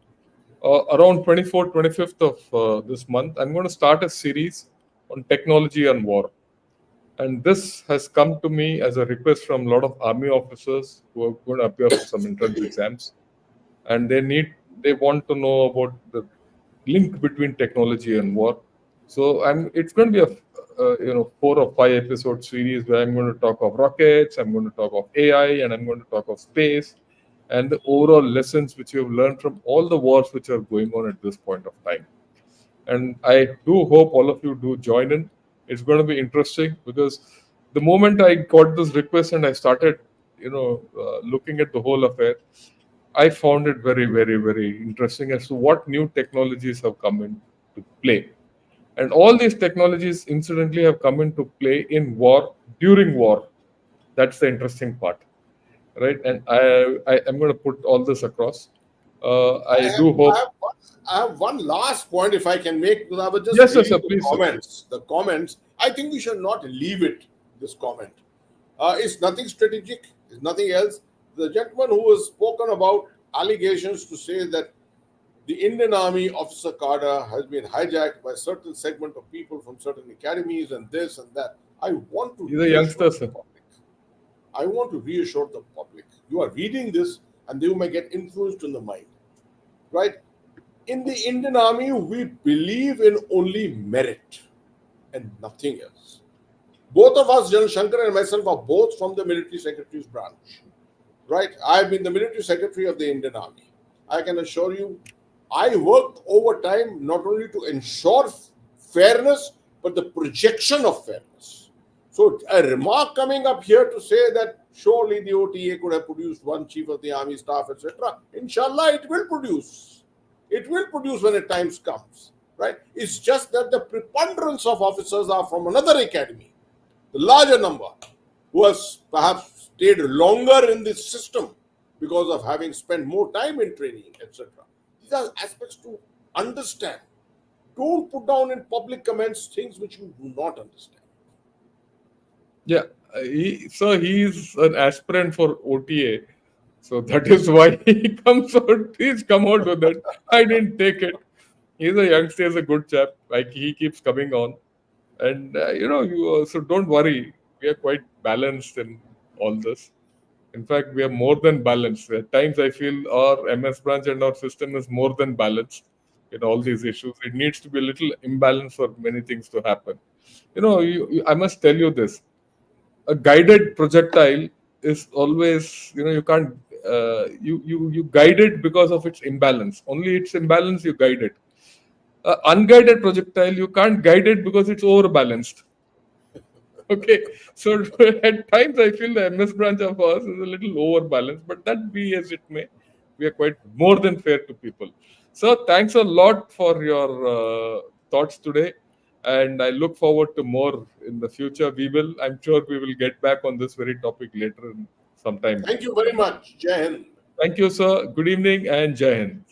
around 24th, 25th of this month, I'm going to start a series on technology and war. And this has come to me as a request from a lot of army officers who are going to appear for some entrance exams. And they want to know about the link between technology and war. So it's going to be a 4 or 5 episode series where I'm going to talk of rockets, I'm going to talk of AI, and I'm going to talk of space and the overall lessons which we have learned from all the wars which are going on at this point of time. And I do hope all of you do join in. It's going to be interesting because the moment I got this request and I started, looking at the whole affair, I found it very, very, very interesting as to what new technologies have come into play. And all these technologies, incidentally, have come into play in war, during war. That's the interesting part, right? And I am going to put all this across. I I have, do I hope. have, one, I have one last point, if I can make, because I was just Yes, yes, sir, reading the please, sir. comments. The comments, I think we should not leave it, this comment. It's nothing strategic, it's nothing else. The gentleman who has spoken about allegations to say that the Indian Army officer cadre has been hijacked by a certain segment of people from certain academies and this and that. I want to He's a youngster, sir. I want to reassure the public. You are reading this and you may get influenced in the mind. Right? In the Indian Army, we believe in only merit and nothing else. Both of us, General Shankar and myself, are both from the military secretary's branch. Right? I've been the military secretary of the Indian Army. I can assure you, I worked overtime not only to ensure fairness, but the projection of fairness. So, a remark coming up here to say that surely the OTA could have produced one chief of the army staff, etc. Inshallah, it will produce. It will produce when the time comes. Right? It's just that the preponderance of officers are from another academy, the larger number, who has perhaps stayed longer in this system because of having spent more time in training, etc. These are aspects to understand. Don't put down in public comments things which you do not understand. Yeah, he's an aspirant for OTA, so that is why he comes out. He's come out with it. I didn't take it. He's a youngster, he's a good chap. Like he keeps coming on, and you so don't worry. We are quite balanced in all this. In fact, we are more than balanced. At times, I feel our MS branch and our system is more than balanced in all these issues. It needs to be a little imbalance for many things to happen. I must tell you this: a guided projectile is always, you can't, you guide it because of its imbalance. Only its imbalance you guide it. Unguided projectile, you can't guide it because it's overbalanced. Okay, so at times I feel the MS branch of ours is a little overbalanced, but that be as it may, we are quite more than fair to people. So thanks a lot for your thoughts today, and I look forward to more in the future. I'm sure we will get back on this very topic later in some time. Thank you very much. Jai Hind. Thank you, sir. Good evening and Jai Hind.